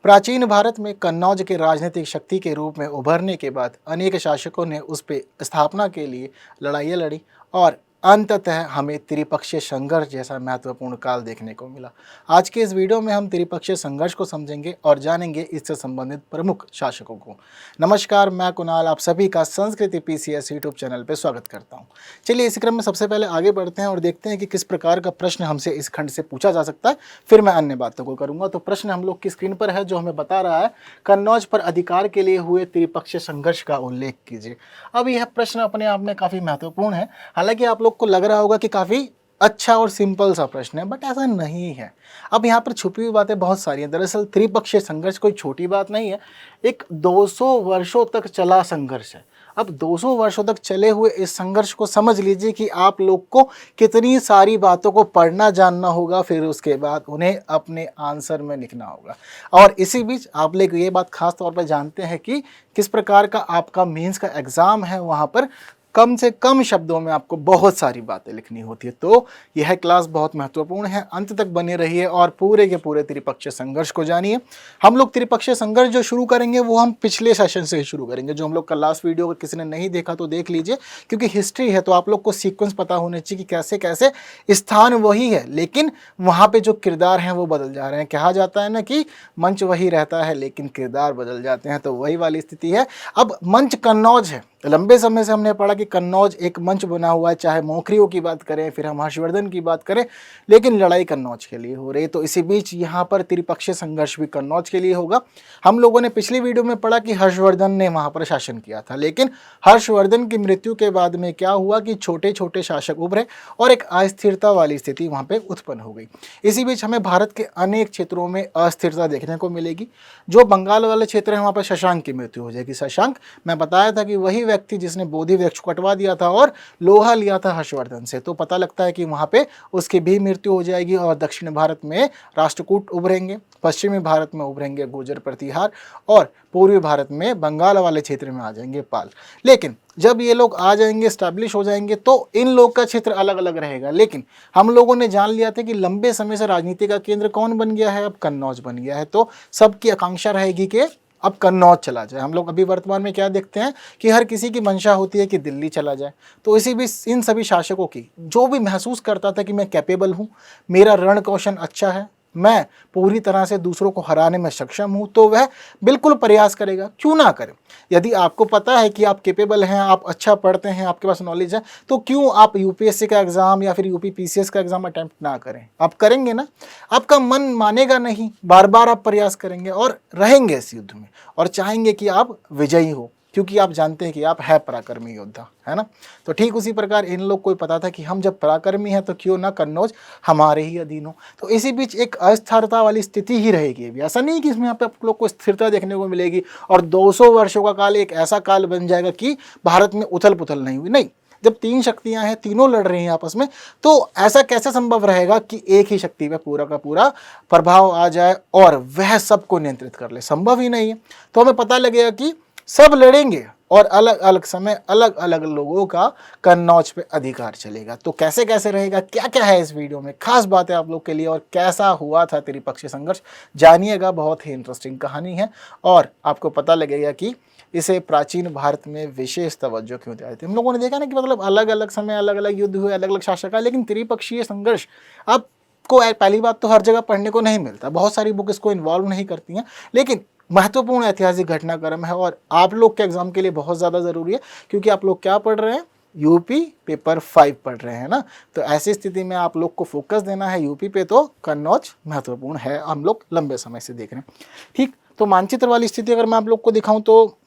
प्राचीन भारत में कन्नौज के राजनीतिक शक्ति के रूप में उभरने के बाद अनेक शासकों ने उस पर स्थापना के लिए लड़ाइयाँ लड़ी और अंततः हमें त्रिपक्षीय संघर्ष जैसा महत्वपूर्ण काल देखने को मिला। आज के इस वीडियो में हम त्रिपक्षीय संघर्ष को समझेंगे और जानेंगे इससे संबंधित प्रमुख शासकों को। नमस्कार, मैं कुणाल आप सभी का संस्कृति पीसीएस यूट्यूब चैनल पर स्वागत करता हूं। चलिए इस क्रम में सबसे पहले आगे बढ़ते हैं और देखते हैं कि किस प्रकार का प्रश्न हमसे इस खंड से पूछा जा सकता है, फिर मैं अन्य बातों को करूँगा। तो प्रश्न हम लोग की स्क्रीन पर है जो हमें बता रहा है, कन्नौज पर अधिकार के लिए हुए त्रिपक्षीय संघर्ष का उल्लेख कीजिए। अब यह प्रश्न अपने आप में काफ़ी महत्वपूर्ण है। हालांकि आप लोग को लग रहा होगा कि काफ़ी अच्छा और सिंपल सा प्रश्न है, बट ऐसा नहीं है। अब यहाँ पर छुपी हुई बातें बहुत सारी हैं। दरअसल त्रिपक्षीय संघर्ष कोई छोटी बात नहीं है, एक 200 वर्षों तक चला संघर्ष है। अब 200 वर्षों तक चले हुए इस संघर्ष को समझ लीजिए कि आप लोग को कितनी सारी बातों को पढ़ना जानना होगा, फिर उसके बाद उन्हें अपने आंसर में लिखना होगा। और इसी बीच आप लोग ये बात खास तौर पर जानते हैं कि किस प्रकार का आपका मेंस का एग्ज़ाम है, वहाँ पर कम से कम शब्दों में आपको बहुत सारी बातें लिखनी होती है। तो यह क्लास बहुत महत्वपूर्ण है, अंत तक बने रहिए और पूरे के पूरे त्रिपक्षीय संघर्ष को जानिए। हम लोग त्रिपक्षीय संघर्ष जो शुरू करेंगे वो हम पिछले सेशन से ही शुरू करेंगे। जो हम लोग का लास्ट वीडियो अगर किसी ने नहीं देखा तो देख लीजिए, क्योंकि हिस्ट्री है तो आप लोग को सीक्वेंस पता होने चाहिए कि कैसे कैसे स्थान वही है लेकिन वहाँ पर जो किरदार हैं वो बदल जा रहे हैं। कहा जाता है ना कि मंच वही रहता है लेकिन किरदार बदल जाते हैं, तो वही वाली स्थिति है। अब मंच कन्नौज है। लंबे समय से हमने पढ़ा कि कन्नौज एक मंच बना हुआ है, चाहे मौखरियों की बात करें, फिर हम हर्षवर्धन की बात करें, लेकिन लड़ाई कन्नौज के लिए हो रही। तो इसी बीच यहाँ पर त्रिपक्षीय संघर्ष भी कन्नौज के लिए होगा। हम लोगों ने पिछली वीडियो में पढ़ा कि हर्षवर्धन ने वहाँ पर शासन किया था, लेकिन हर्षवर्धन की मृत्यु के बाद में क्या हुआ कि छोटे छोटे शासक उभरे और एक अस्थिरता वाली स्थिति वहाँ पर उत्पन्न हो गई। इसी बीच हमें भारत के अनेक क्षेत्रों में अस्थिरता देखने को मिलेगी। जो बंगाल वाले क्षेत्र है वहाँ पर शशांक की मृत्यु हो जाएगी। शशांक, मैं बताया था कि वही व्यक्ति जिसने बोधि वृक्ष कटवा दिया था और लोहा लिया था हर्षवर्धन से, तो पता लगता है कि वहां पे उसकी भी मृत्यु हो जाएगी। और दक्षिण भारत में राष्ट्रकूट उभरेंगे, पश्चिमी भारत में उभरेंगे गुर्जर प्रतिहार और पूर्वी भारत में बंगाल वाले क्षेत्र में आ जाएंगे पाल। लेकिन जब ये लोग आ जाएंगे, स्टैब्लिश हो जाएंगे, तो इन लोग का क्षेत्र अलग अलग रहेगा। लेकिन हम लोगों ने जान लिया था कि लंबे समय से राजनीति का केंद्र कौन बन गया है, अब कन्नौज बन गया है। तो सबकी आकांक्षा रहेगी कि अब कन्नौज चला जाए। हम लोग अभी वर्तमान में क्या देखते हैं कि हर किसी की मंशा होती है कि दिल्ली चला जाए। तो इसी बीच इन सभी शासकों की जो भी महसूस करता था कि मैं कैपेबल हूँ, मेरा रण कौशल अच्छा है, मैं पूरी तरह से दूसरों को हराने में सक्षम हूँ, तो वह बिल्कुल प्रयास करेगा। क्यों ना करें? यदि आपको पता है कि आप कैपेबल हैं, आप अच्छा पढ़ते हैं, आपके पास नॉलेज है, तो क्यों आप यूपीएससी का एग्ज़ाम या फिर यूपी पीसीएस का एग्ज़ाम अटैम्प्ट ना करें? आप करेंगे ना, आपका मन मानेगा नहीं, बार बार आप प्रयास करेंगे और रहेंगे इस युद्ध में और चाहेंगे कि आप विजयी हो, क्योंकि आप जानते हैं कि आप है पराक्रमी योद्धा, है ना। तो ठीक उसी प्रकार इन लोग को पता था कि हम जब पराक्रमी हैं तो क्यों ना कन्नौज हमारे ही अधीन हो। तो इसी बीच एक अस्थिरता वाली स्थिति ही रहेगी। अभी ऐसा नहीं कि इसमें यहाँ पे आप लोग को स्थिरता देखने को मिलेगी और 200 वर्षों का काल एक ऐसा काल बन जाएगा कि भारत में उथल पुथल नहीं हुई। नहीं, जब तीन शक्तियां हैं, तीनों लड़ रही हैं आपस में, तो ऐसा कैसे संभव रहेगा कि एक ही शक्ति पे पूरा का पूरा प्रभाव आ जाए और वह सबको नियंत्रित कर ले? संभव ही नहीं है। तो हमें पता लगेगा कि सब लड़ेंगे और अलग अलग समय अलग अलग लोगों का कन्नौज पे अधिकार चलेगा। तो कैसे कैसे रहेगा, क्या क्या है इस वीडियो में खास बात है आप लोग के लिए और कैसा हुआ था त्रिपक्षीय संघर्ष, जानिएगा। बहुत ही इंटरेस्टिंग कहानी है और आपको पता लगेगा कि इसे प्राचीन भारत में विशेष तवज्जो क्यों दिया जाती है। हम लोगों ने देखा ना कि मतलब अलग अलग समय अलग अलग युद्ध हुए, अलग अलग शासक आए, लेकिन त्रिपक्षीय संघर्ष आपको पहली बात तो हर जगह पढ़ने को नहीं मिलता। बहुत सारी बुक इसको इन्वॉल्व नहीं करती हैं, लेकिन महत्वपूर्ण ऐतिहासिक घटनाक्रम है और आप लोग के एग्जाम के लिए बहुत ज़्यादा ज़रूरी है, क्योंकि आप लोग क्या पढ़ रहे हैं, यूपी पेपर 5 पढ़ रहे हैं ना। तो ऐसी स्थिति में आप लोग को फोकस देना है यूपी पे, तो कन्नौज महत्वपूर्ण है, हम लोग लंबे समय से देख रहे हैं। ठीक, तो मानचित्र वाली स्थिति अगर मैं आप लोग को दिखाऊं तो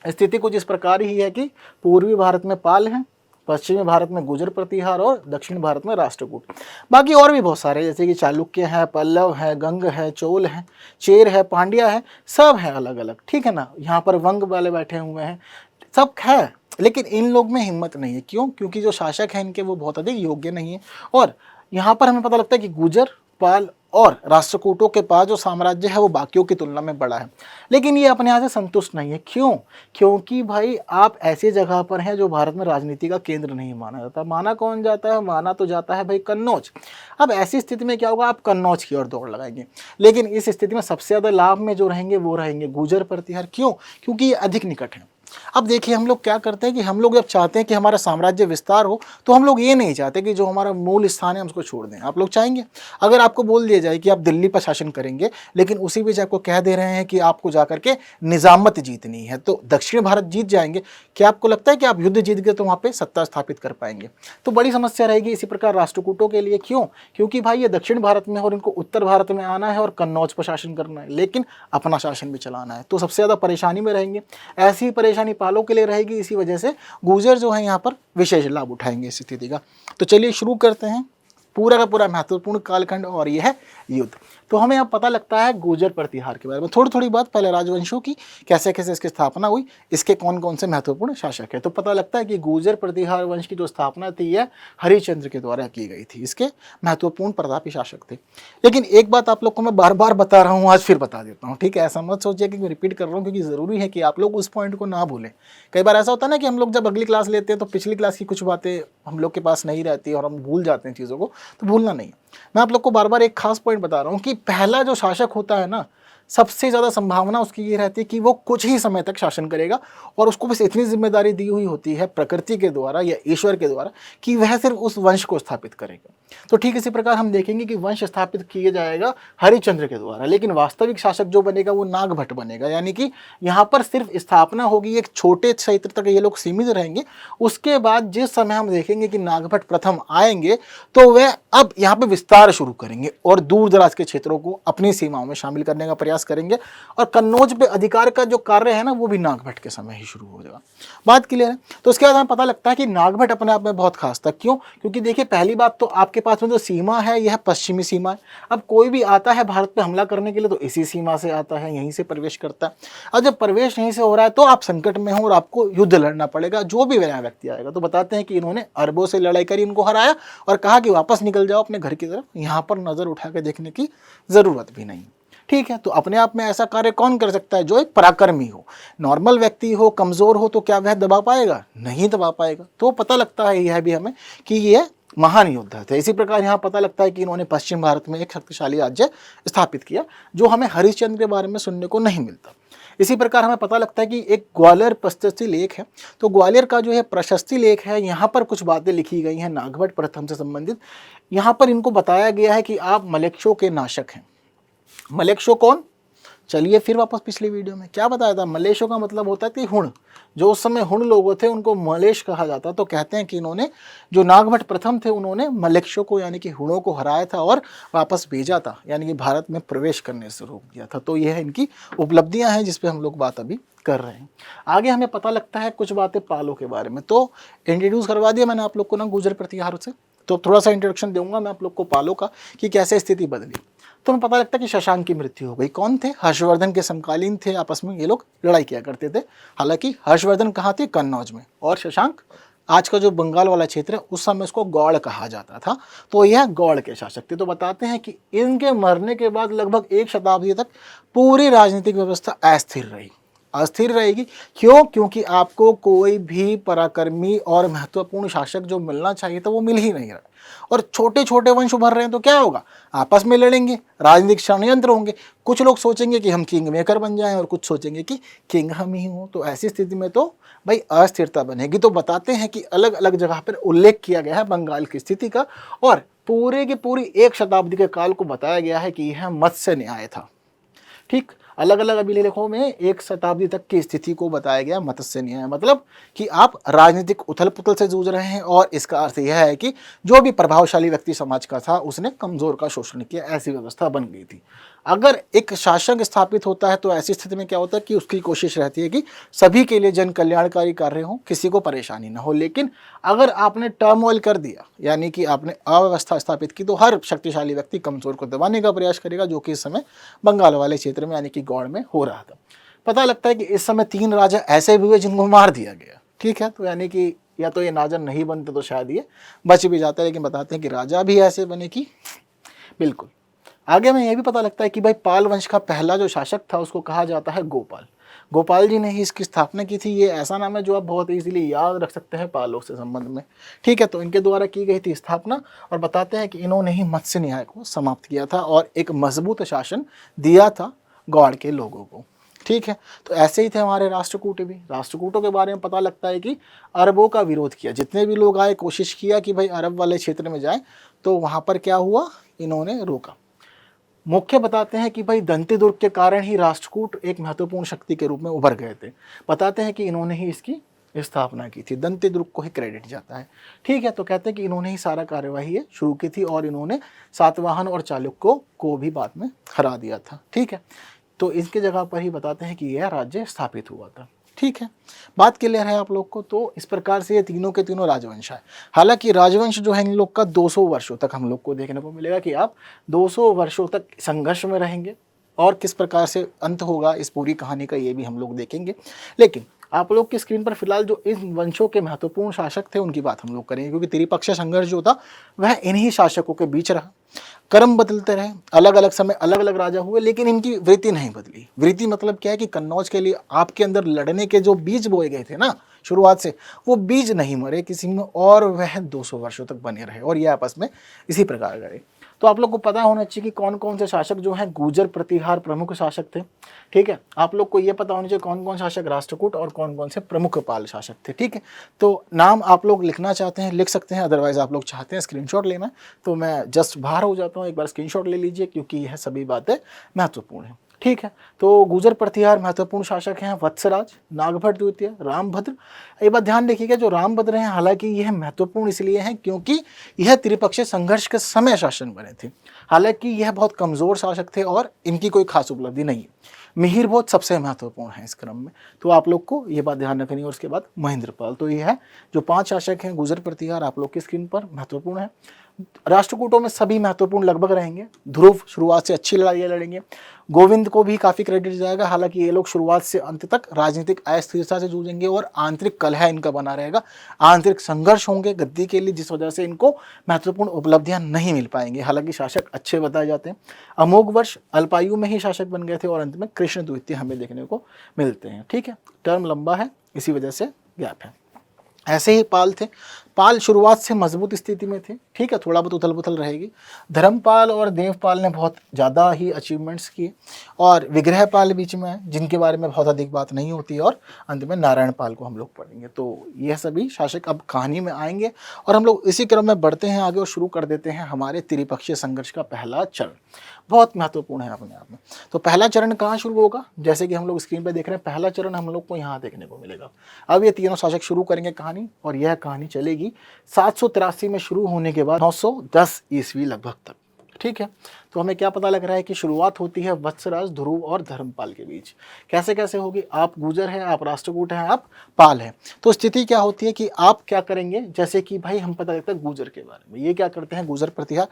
स्थिति कुछ इस प्रकार ही है कि पूर्वी भारत में पाल हैं, पश्चिमी भारत में गुर्जर प्रतिहार और दक्षिण भारत में राष्ट्रकूट। बाकी और भी बहुत सारे, जैसे कि चालुक्य है, पल्लव है, गंग है, चोल है, चेर है, पांड्या है, सब है अलग अलग। ठीक है ना। यहाँ पर वंग वाले बैठे हुए हैं, सब है, लेकिन इन लोग में हिम्मत नहीं है। क्यों? क्योंकि जो शासक हैं इनके वो बहुत अधिक योग्य नहीं है। और यहाँ पर हमें पता लगता है कि गुर्जर, पाल और राष्ट्रकूटों के पास जो साम्राज्य है वो बाकियों की तुलना में बड़ा है। लेकिन ये अपने आप से संतुष्ट नहीं है। क्यों? क्योंकि भाई आप ऐसी जगह पर हैं जो भारत में राजनीति का केंद्र नहीं माना जाता। माना कौन जाता है? माना तो जाता है भाई कन्नौज। अब ऐसी स्थिति में क्या होगा? आप कन्नौज की ओर दौड़ लगाएंगे। लेकिन इस स्थिति में सबसे ज़्यादा लाभ में जो रहेंगे वो रहेंगे गुर्जर प्रतिहार। क्यों? क्योंकि ये अधिक निकट है। अब देखिए हम लोग क्या करते हैं कि हम लोग जब चाहते हैं कि हमारा साम्राज्य विस्तार हो तो हम लोग ये नहीं चाहते कि जो हमारा मूल स्थान है हम उसको छोड़ दें। आप लोग चाहेंगे अगर आपको बोल दिया जाए कि आप दिल्ली पर शासन करेंगे, लेकिन उसी बीच आपको कह दे रहे हैं कि आपको जाकर के निजामत जीतनी है, तो दक्षिण भारत जीत जाएंगे, क्या आपको लगता है कि आप युद्ध जीत गए तो वहाँ पर सत्ता स्थापित कर पाएंगे? तो बड़ी समस्या रहेगी। इसी प्रकार राष्ट्रकूटों के लिए। क्यों? क्योंकि भाई ये दक्षिण भारत में और इनको उत्तर भारत में आना है और कन्नौज पर शासन करना है, लेकिन अपना शासन भी चलाना है, तो सबसे ज़्यादा परेशानी में रहेंगे। ऐसी परेशानी पालों के लिए रहेगी। इसी वजह से गुर्जर जो है यहाँ पर विशेष लाभ उठाएंगे इस स्थिति का। तो चलिए शुरू करते हैं पूरा का पूरा महत्वपूर्ण कालखंड, और यह है युद्ध। तो हमें अब पता लगता है गुर्जर प्रतिहार के बारे में। थोड़ी थोड़ी बात पहले राजवंशों की, कैसे कैसे इसकी स्थापना हुई, इसके कौन कौन से महत्वपूर्ण शासक है। तो पता लगता है कि गुर्जर प्रतिहार वंश की जो स्थापना थी यह हरिश्चंद्र के द्वारा की गई थी। इसके महत्वपूर्ण प्रतापी शासक थे। लेकिन एक बात आप लोग को मैं बार बार बता रहा हूँ, आज फिर बता देता हूँ, ठीक है? ऐसा मत सोचिए कि मैं रिपीट कर रहा हूँ, क्योंकि ज़रूरी है कि आप लोग उस पॉइंट को ना भूलें। कई बार ऐसा होता है ना कि हम लोग जब अगली क्लास लेते हैं तो पिछली क्लास की कुछ बातें हम लोग के पास नहीं रहती और हम भूल जाते हैं चीज़ों को, तो भूलना नहीं। मैं आप लोग को बार बार एक खास पॉइंट बता रहा हूँ कि पहला जो शासक होता है ना, सबसे ज़्यादा संभावना उसकी ये रहती है कि वो कुछ ही समय तक शासन करेगा, और उसको बस इतनी जिम्मेदारी दी हुई होती है प्रकृति के द्वारा या ईश्वर के द्वारा कि वह सिर्फ उस वंश को स्थापित करेगा। तो ठीक इसी प्रकार हम देखेंगे कि वंश स्थापित किया जाएगा हरिश्चंद्र के द्वारा, लेकिन वास्तविक शासक जो बनेगा वो नागभट्ट बनेगा। यानी कि यहाँ पर सिर्फ स्थापना होगी, एक छोटे क्षेत्र तक ये लोग सीमित रहेंगे। उसके बाद जिस समय हम देखेंगे कि नागभट्ट प्रथम आएंगे तो वह अब यहाँ पे विस्तार शुरू करेंगे और दूर दराज के क्षेत्रों को अपनी सीमाओं में शामिल करने का प्रयास करेंगे, और कन्नौज पे अधिकार का जो कार्य है ना वो भी नागभट्ट के समय ही शुरू हो जाएगा। बात क्लियर है? तो उसके बाद हमें पता लगता है कि नागभट्ट अपने आप में बहुत खास था। क्यों? क्योंकि देखिए पहली बात तो आपके पास में जो सीमा है यह पश्चिमी सीमा है। अब कोई भी आता है भारत पे हमला करने के लिए तो इसी सीमा से आता है, यहीं से प्रवेश करता है। अब जब प्रवेश यहीं से हो रहा है तो आप संकट में हो और आपको युद्ध लड़ना पड़ेगा, जो भी नया व्यक्ति आएगा। तो बताते हैं कि इन्होंने अरबों से लड़ाई करी, इनको हराया और कहा कि वापस निकल जाओ अपने घर की तरफ, यहाँ पर नजर उठा के देखने की जरूरत भी नहीं। ठीक है? तो अपने आप में ऐसा कार्य कौन कर सकता है? जो एक पराक्रमी हो। नॉर्मल व्यक्ति हो, कमजोर हो, तो क्या वह दबा पाएगा? नहीं दबा पाएगा। तो पता लगता है यह भी हमें कि यह महान योद्धा थे। इसी प्रकार यहाँ पता लगता है कि इन्होंने पश्चिम भारत में एक शक्तिशाली राज्य स्थापित किया, जो हमें हरिश्चंद्र के बारे में सुनने को नहीं मिलता। इसी प्रकार हमें पता लगता है कि एक ग्वालियर प्रशस्ति लेख है, तो ग्वालियर का जो है प्रशस्ति लेख है, यहाँ पर कुछ बातें लिखी गई हैं नागभट्ट प्रथम से संबंधित। यहाँ पर इनको बताया गया है कि आप मलेक्षों के नाशक हैं। मलेक्षो कौन? चलिए फिर वापस पिछली वीडियो में क्या बताया था। मलेशों का मतलब होता है कि हुण, जो उस समय हुण लोग थे उनको मलेश कहा जाता। तो कहते हैं कि इन्होंने, जो नागभट्ट प्रथम थे, उन्होंने मलेक्षों को यानी कि हुणों को हराया था और वापस भेजा था, यानी कि भारत में प्रवेश करने से रोक दिया था। तो यह इनकी उपलब्धियां हैं जिस पे हम लोग बात अभी कर रहे हैं। आगे हमें पता लगता है कुछ बातें पालों के बारे में। तो इंट्रोड्यूस करवा दिया मैंने आप लोग को ना गुर्जर प्रतिहार से, तो थोड़ा सा इंट्रोडक्शन दूंगा मैं आप लोग को पालों का कि कैसे स्थिति बदली। तो हमें पता लगता है कि शशांक की मृत्यु हो गई। कौन थे? हर्षवर्धन के समकालीन थे, आपस में ये लोग लड़ाई किया करते थे। हालांकि हर्षवर्धन कहाँ थे? कन्नौज में, और शशांक आज का जो बंगाल वाला क्षेत्र है, उस समय उसको गौड़ कहा जाता था। तो यह गौड़ के शासक थे। तो बताते हैं कि इनके मरने के बाद लगभग एक शताब्दी तक पूरी राजनीतिक व्यवस्था अस्थिर रही। अस्थिर रहेगी। क्यों? क्योंकि आपको कोई भी पराक्रमी और महत्वपूर्ण शासक जो मिलना चाहिए था वो मिल ही नहीं रहा, और छोटे छोटे वंश उभर रहे हैं। तो क्या होगा? आपस में लड़ेंगे, राजनीतिक षड्यंत्र होंगे। कुछ लोग सोचेंगे कि हम किंग मेकर बन जाएं और कुछ सोचेंगे कि किंग हम ही हों। तो ऐसी स्थिति में तो भाई अस्थिरता बनेगी। तो बताते हैं कि अलग अलग जगह पर उल्लेख किया गया है बंगाल की स्थिति का, और पूरे की पूरी एक शताब्दी के काल को बताया गया है कि यह मत्स्य न्याय था। ठीक, अलग अलग अभिलेखों में एक शताब्दी तक की स्थिति को बताया गया मत्स्य न्याय। मतलब कि आप राजनीतिक उथल पुथल से जूझ रहे हैं, और इसका अर्थ यह है कि जो भी प्रभावशाली व्यक्ति समाज का था उसने कमजोर का शोषण किया, ऐसी व्यवस्था बन गई थी। अगर एक शासक स्थापित होता है तो ऐसी स्थिति में क्या होता है कि उसकी कोशिश रहती है कि सभी के लिए जन कल्याणकारी कार्य हो, किसी को परेशानी ना हो। लेकिन अगर आपने टर्मोइल कर दिया, यानी कि आपने अव्यवस्था स्थापित की, तो हर शक्तिशाली व्यक्ति कमजोर को दबाने का प्रयास करेगा, जो कि इस समय बंगाल वाले क्षेत्र में यानी कि गौड़ में हो रहा था। पता लगता है कि इस समय 3 राजा ऐसे भी हुए जिनको मार दिया गया। ठीक है? तो यानी कि या तो ये राजा नहीं बनते तो शायद ये बच भी जाता है, लेकिन बताते हैं कि राजा भी ऐसे बने कि बिल्कुल आगे में यह भी पता लगता है कि भाई पाल वंश का पहला जो शासक था उसको कहा जाता है गोपाल। गोपाल जी ने ही इसकी स्थापना की थी। ये ऐसा नाम है जो आप बहुत इजीली याद रख सकते हैं पालों से संबंध में। ठीक है, तो इनके द्वारा की गई थी स्थापना, और बताते हैं कि इन्होंने ही मत्स्य न्याय को समाप्त किया था और एक मजबूत शासन दिया था गौड़ के लोगों को। ठीक है, तो ऐसे ही थे हमारे राष्ट्रकूट भी। राष्ट्रकूटों के बारे में पता लगता है कि अरबों का विरोध किया। जितने भी लोग आए, कोशिश किया कि भाई अरब वाले क्षेत्र में जाए, तो वहाँ पर क्या हुआ, इन्होंने रोका। मुख्य बताते हैं कि भाई दंती दुर्ग के कारण ही राष्ट्रकूट एक महत्वपूर्ण शक्ति के रूप में उभर गए थे। बताते हैं कि इन्होंने ही इसकी स्थापना की थी, दंती दुर्ग को ही क्रेडिट जाता है। ठीक है, तो कहते हैं कि इन्होंने ही सारा कार्यवाही ये शुरू की थी और इन्होंने सातवाहन और चालुक्यों को भी बाद में हरा दिया था। ठीक है, तो इसके जगह पर ही बताते हैं कि यह राज्य स्थापित हुआ था। ठीक है, बात क्लियर है आप लोग को। तो इस प्रकार से ये तीनों के तीनों राजवंश है। हालांकि राजवंश जो है इन लोग का 200 वर्षों तक हम लोग को देखने को मिलेगा कि आप 200 वर्षों तक संघर्ष में रहेंगे, और किस प्रकार से अंत होगा इस पूरी कहानी का ये भी हम लोग देखेंगे। लेकिन आप लोग की स्क्रीन पर फिलहाल जो इन वंशों के महत्वपूर्ण शासक थे उनकी बात हम लोग करेंगे, क्योंकि त्रिपक्षीय संघर्ष जो था वह इन्हीं शासकों के बीच रहा। कर्म बदलते रहे, अलग अलग समय अलग अलग राजा हुए, लेकिन इनकी वृत्ति नहीं बदली। वृत्ति मतलब क्या है कि कन्नौज के लिए आपके अंदर लड़ने के जो बीज बोए गए थे ना शुरुआत से, वो बीज नहीं मरे किसी में, और वह 200 वर्षों तक बने रहे और ये आपस में इसी प्रकार करे। तो आप लोग को पता होना चाहिए कि कौन कौन से शासक जो हैं गुर्जर प्रतिहार प्रमुख शासक थे। ठीक है, आप लोग को ये पता होना चाहिए कौन कौन शासक राष्ट्रकूट और कौन कौन से प्रमुख पाल शासक थे। ठीक है, तो नाम आप लोग लिखना चाहते हैं लिख सकते हैं, अदरवाइज आप लोग चाहते हैं स्क्रीनशॉट लेना तो मैं जस्ट बाहर हो जाता हूँ, एक बार स्क्रीनशॉट ले लीजिए, क्योंकि यह सभी बातें महत्वपूर्ण हैं। ठीक है, तो गुर्जर प्रतिहार महत्वपूर्ण शासक हैं वत्सराज, नागभट्ट द्वितीय, रामभद्र। एक बात ध्यान रखिएगा, जो रामभद्र हैं हालांकि यह महत्वपूर्ण इसलिए हैं क्योंकि यह त्रिपक्षीय संघर्ष के समय शासन बने थे। हालांकि यह बहुत कमजोर शासक थे और इनकी कोई खास उपलब्धि नहीं है। मिहिर बहुत सबसे महत्वपूर्ण है इस क्रम में, तो आप लोग को ये बात ध्यान रखनी है। और उसके बाद महेंद्रपाल। तो ये है जो 5 शासक हैं गुर्जर प्रतिहार आप लोग की स्क्रीन पर महत्वपूर्ण है। राष्ट्रकूटों में सभी महत्वपूर्ण लगभग रहेंगे। ध्रुव शुरुआत से अच्छी लड़ाइयाँ लड़ेंगे। गोविंद को भी काफ़ी क्रेडिट जाएगा। हालांकि ये लोग शुरुआत से अंत तक राजनीतिक अस्थिरता से जूझेंगे और आंतरिक कलह इनका बना रहेगा, आंतरिक संघर्ष होंगे गद्दी के लिए, जिस वजह से इनको महत्वपूर्ण उपलब्धियां नहीं मिल पाएंगी। हालांकि शासक अच्छे बताए जाते हैं। अमोघ वर्ष अल्पायु में ही शासक बन गए थे और अंत में कृष्ण द्वितीय हमें देखने को मिलते हैं। ठीक है, टर्म लंबा है, इसी वजह से गैप है। ऐसे ही पाल थे। पाल शुरुआत से मजबूत स्थिति में थे। ठीक है, थोड़ा बहुत उथल पुथल रहेगी। धर्मपाल और देवपाल ने बहुत ज़्यादा ही अचीवमेंट्स किए, और विग्रहपाल बीच में है जिनके बारे में बहुत अधिक बात नहीं होती, और अंत में नारायण पाल को हम लोग पढ़ेंगे। तो यह सभी शासक अब कहानी में आएंगे और हम लोग इसी क्रम में बढ़ते हैं आगे और शुरू कर देते हैं हमारे त्रिपक्षीय संघर्ष का पहला चरण। बहुत महत्वपूर्ण है अपने आप में। तो पहला चरण कहाँ शुरू होगा, जैसे कि हम लोग स्क्रीन पर देख रहे हैं, पहला चरण हम लोग को यहाँ देखने को मिलेगा। अब ये तीनों शासक शुरू करेंगे कहानी, और यह कहानी चलेगी 783 में शुरू होने के बाद 910 ईस्वी लगभग तक। ठीक है, तो हमें क्या पता लग रहा है कि शुरुआत होती है वत्सराज, ध्रुव और धर्मपाल के बीच। कैसे कैसे होगी, आप गुर्जर हैं, आप राष्ट्रकूट हैं, आप पाल हैं, तो स्थिति क्या होती है कि आप क्या करेंगे, जैसे कि भाई हम पता लगता है गुर्जर के बारे में। ये क्या करते हैं, गुर्जर प्रतिहार।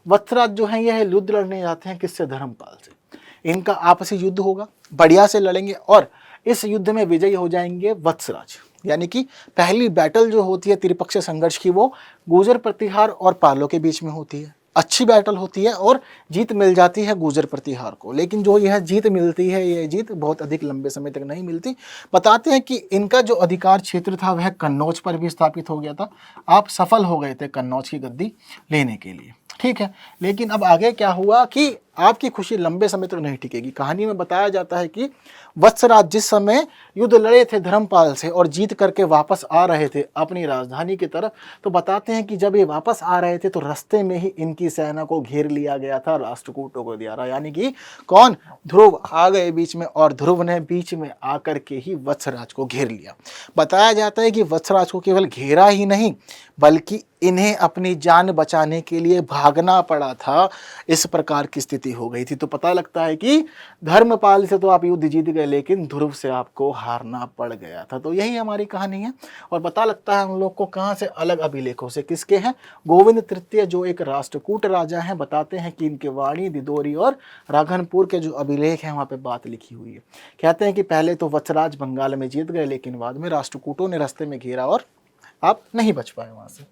वत्सराज जो है यह युद्ध लड़ने जाते हैं किससे, धर्मपाल से। इनका आपसी युद्ध होगा, बढ़िया से लड़ेंगे और इस युद्ध में विजयी हो जाएंगे वत्सराज। यानी कि पहली बैटल जो होती है त्रिपक्षीय संघर्ष की, वो गुर्जर प्रतिहार और पालों के बीच में होती है। अच्छी बैटल होती है और जीत मिल जाती है गुर्जर प्रतिहार को। लेकिन जो यह जीत मिलती है, यह जीत बहुत अधिक लंबे समय तक नहीं मिलती। बताते हैं कि इनका जो अधिकार क्षेत्र था वह कन्नौज पर भी स्थापित हो गया था। आप सफल हो गए थे कन्नौज की गद्दी लेने के लिए। ठीक है, लेकिन अब आगे क्या हुआ कि आपकी खुशी लंबे समय तक नहीं टिकेगी। कहानी में बताया जाता है कि वत्सराज जिस समय युद्ध लड़े थे धर्मपाल से और जीत करके वापस आ रहे थे अपनी राजधानी की तरफ, तो बताते हैं कि जब ये वापस आ रहे थे तो रास्ते में ही इनकी सेना को घेर लिया गया था राष्ट्रकूटों को द्वारा। यानी कि कौन, ध्रुव आ गए बीच में, और ध्रुव ने बीच में आकर के ही वत्सराज को घेर लिया। बताया जाता है कि वत्सराज को केवल घेरा ही नहीं, बल्कि इन्हें अपनी जान बचाने के लिए भागना पड़ा था। इस प्रकार की स्थिति हो गई थी। तो पता लगता है कि धर्मपाल से तो आप युद्ध जीत गए, लेकिन ध्रुव से आपको हारना पड़ गया था। तो यही हमारी कहानी है। और पता लगता है हम लोग को कहाँ से, अलग अभिलेखों से। किसके हैं, गोविंद तृतीय जो एक राष्ट्रकूट राजा हैं। बताते हैं कि इनके वाणी, दिदोरी और राघनपुर के जो अभिलेख हैं वहाँ पे बात लिखी हुई है। कहते हैं कि पहले तो वत्सराज बंगाल में जीत गए, लेकिन बाद में राष्ट्रकूटों ने रास्ते में घेरा और आप नहीं बच पाए वहाँ से।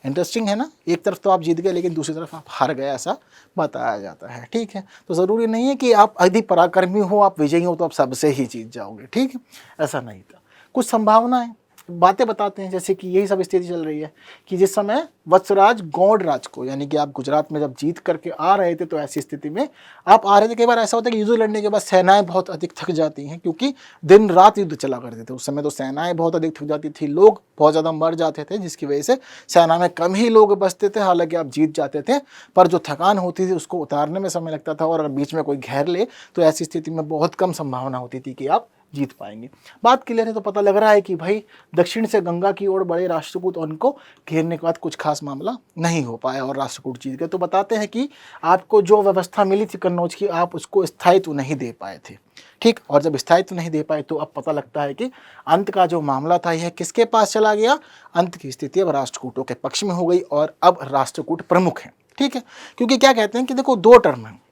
इंटरेस्टिंग है ना, एक तरफ तो आप जीत गए लेकिन दूसरी तरफ आप हार गए, ऐसा बताया जाता है। ठीक है, तो ज़रूरी नहीं है कि आप अधिक पराक्रमी हो, आप विजयी हो तो आप सबसे ही जीत जाओगे। ठीक है, ऐसा नहीं था। कुछ संभावनाएं, बातें बताते हैं, जैसे कि यही सब स्थिति चल रही है कि जिस समय वत्सराज गौड़राज को, यानी कि आप गुजरात में जब जीत करके आ रहे थे, तो ऐसी स्थिति में आप आ रहे थे, कई बार ऐसा होता है कि युद्ध लड़ने के बाद सेनाएं बहुत अधिक थक जाती हैं, क्योंकि दिन रात युद्ध चला करते थे उस समय, तो सेनाएं बहुत अधिक थक जाती थी, लोग बहुत ज़्यादा मर जाते थे, जिसकी वजह से सेना में कम ही लोग बचते थे। हालांकि आप जीत जाते थे, पर जो थकान होती थी उसको उतारने में समय लगता था, और अगर बीच में कोई घेर ले तो ऐसी स्थिति में बहुत कम संभावना होती थी कि आप जीत पाएंगे। बात क्लियर है, तो पता लग रहा है कि भाई दक्षिण से गंगा की ओर बड़े राष्ट्रकूट, उनको घेरने के बाद कुछ खास मामला नहीं हो पाया और राष्ट्रकूट जीत गए। तो बताते हैं कि आपको जो व्यवस्था मिली थी कन्नौज की, आप उसको स्थायित्व नहीं दे पाए थे। ठीक, और जब स्थायित्व नहीं दे पाए तो अब पता लगता है कि अंत का जो मामला था यह किसके पास चला गया, अंत की स्थिति अब राष्ट्रकूटों के पक्ष में हो गई, और अब राष्ट्रकूट प्रमुख हैं। ठीक है, क्योंकि क्या कहते हैं कि देखो, दो टर्म है,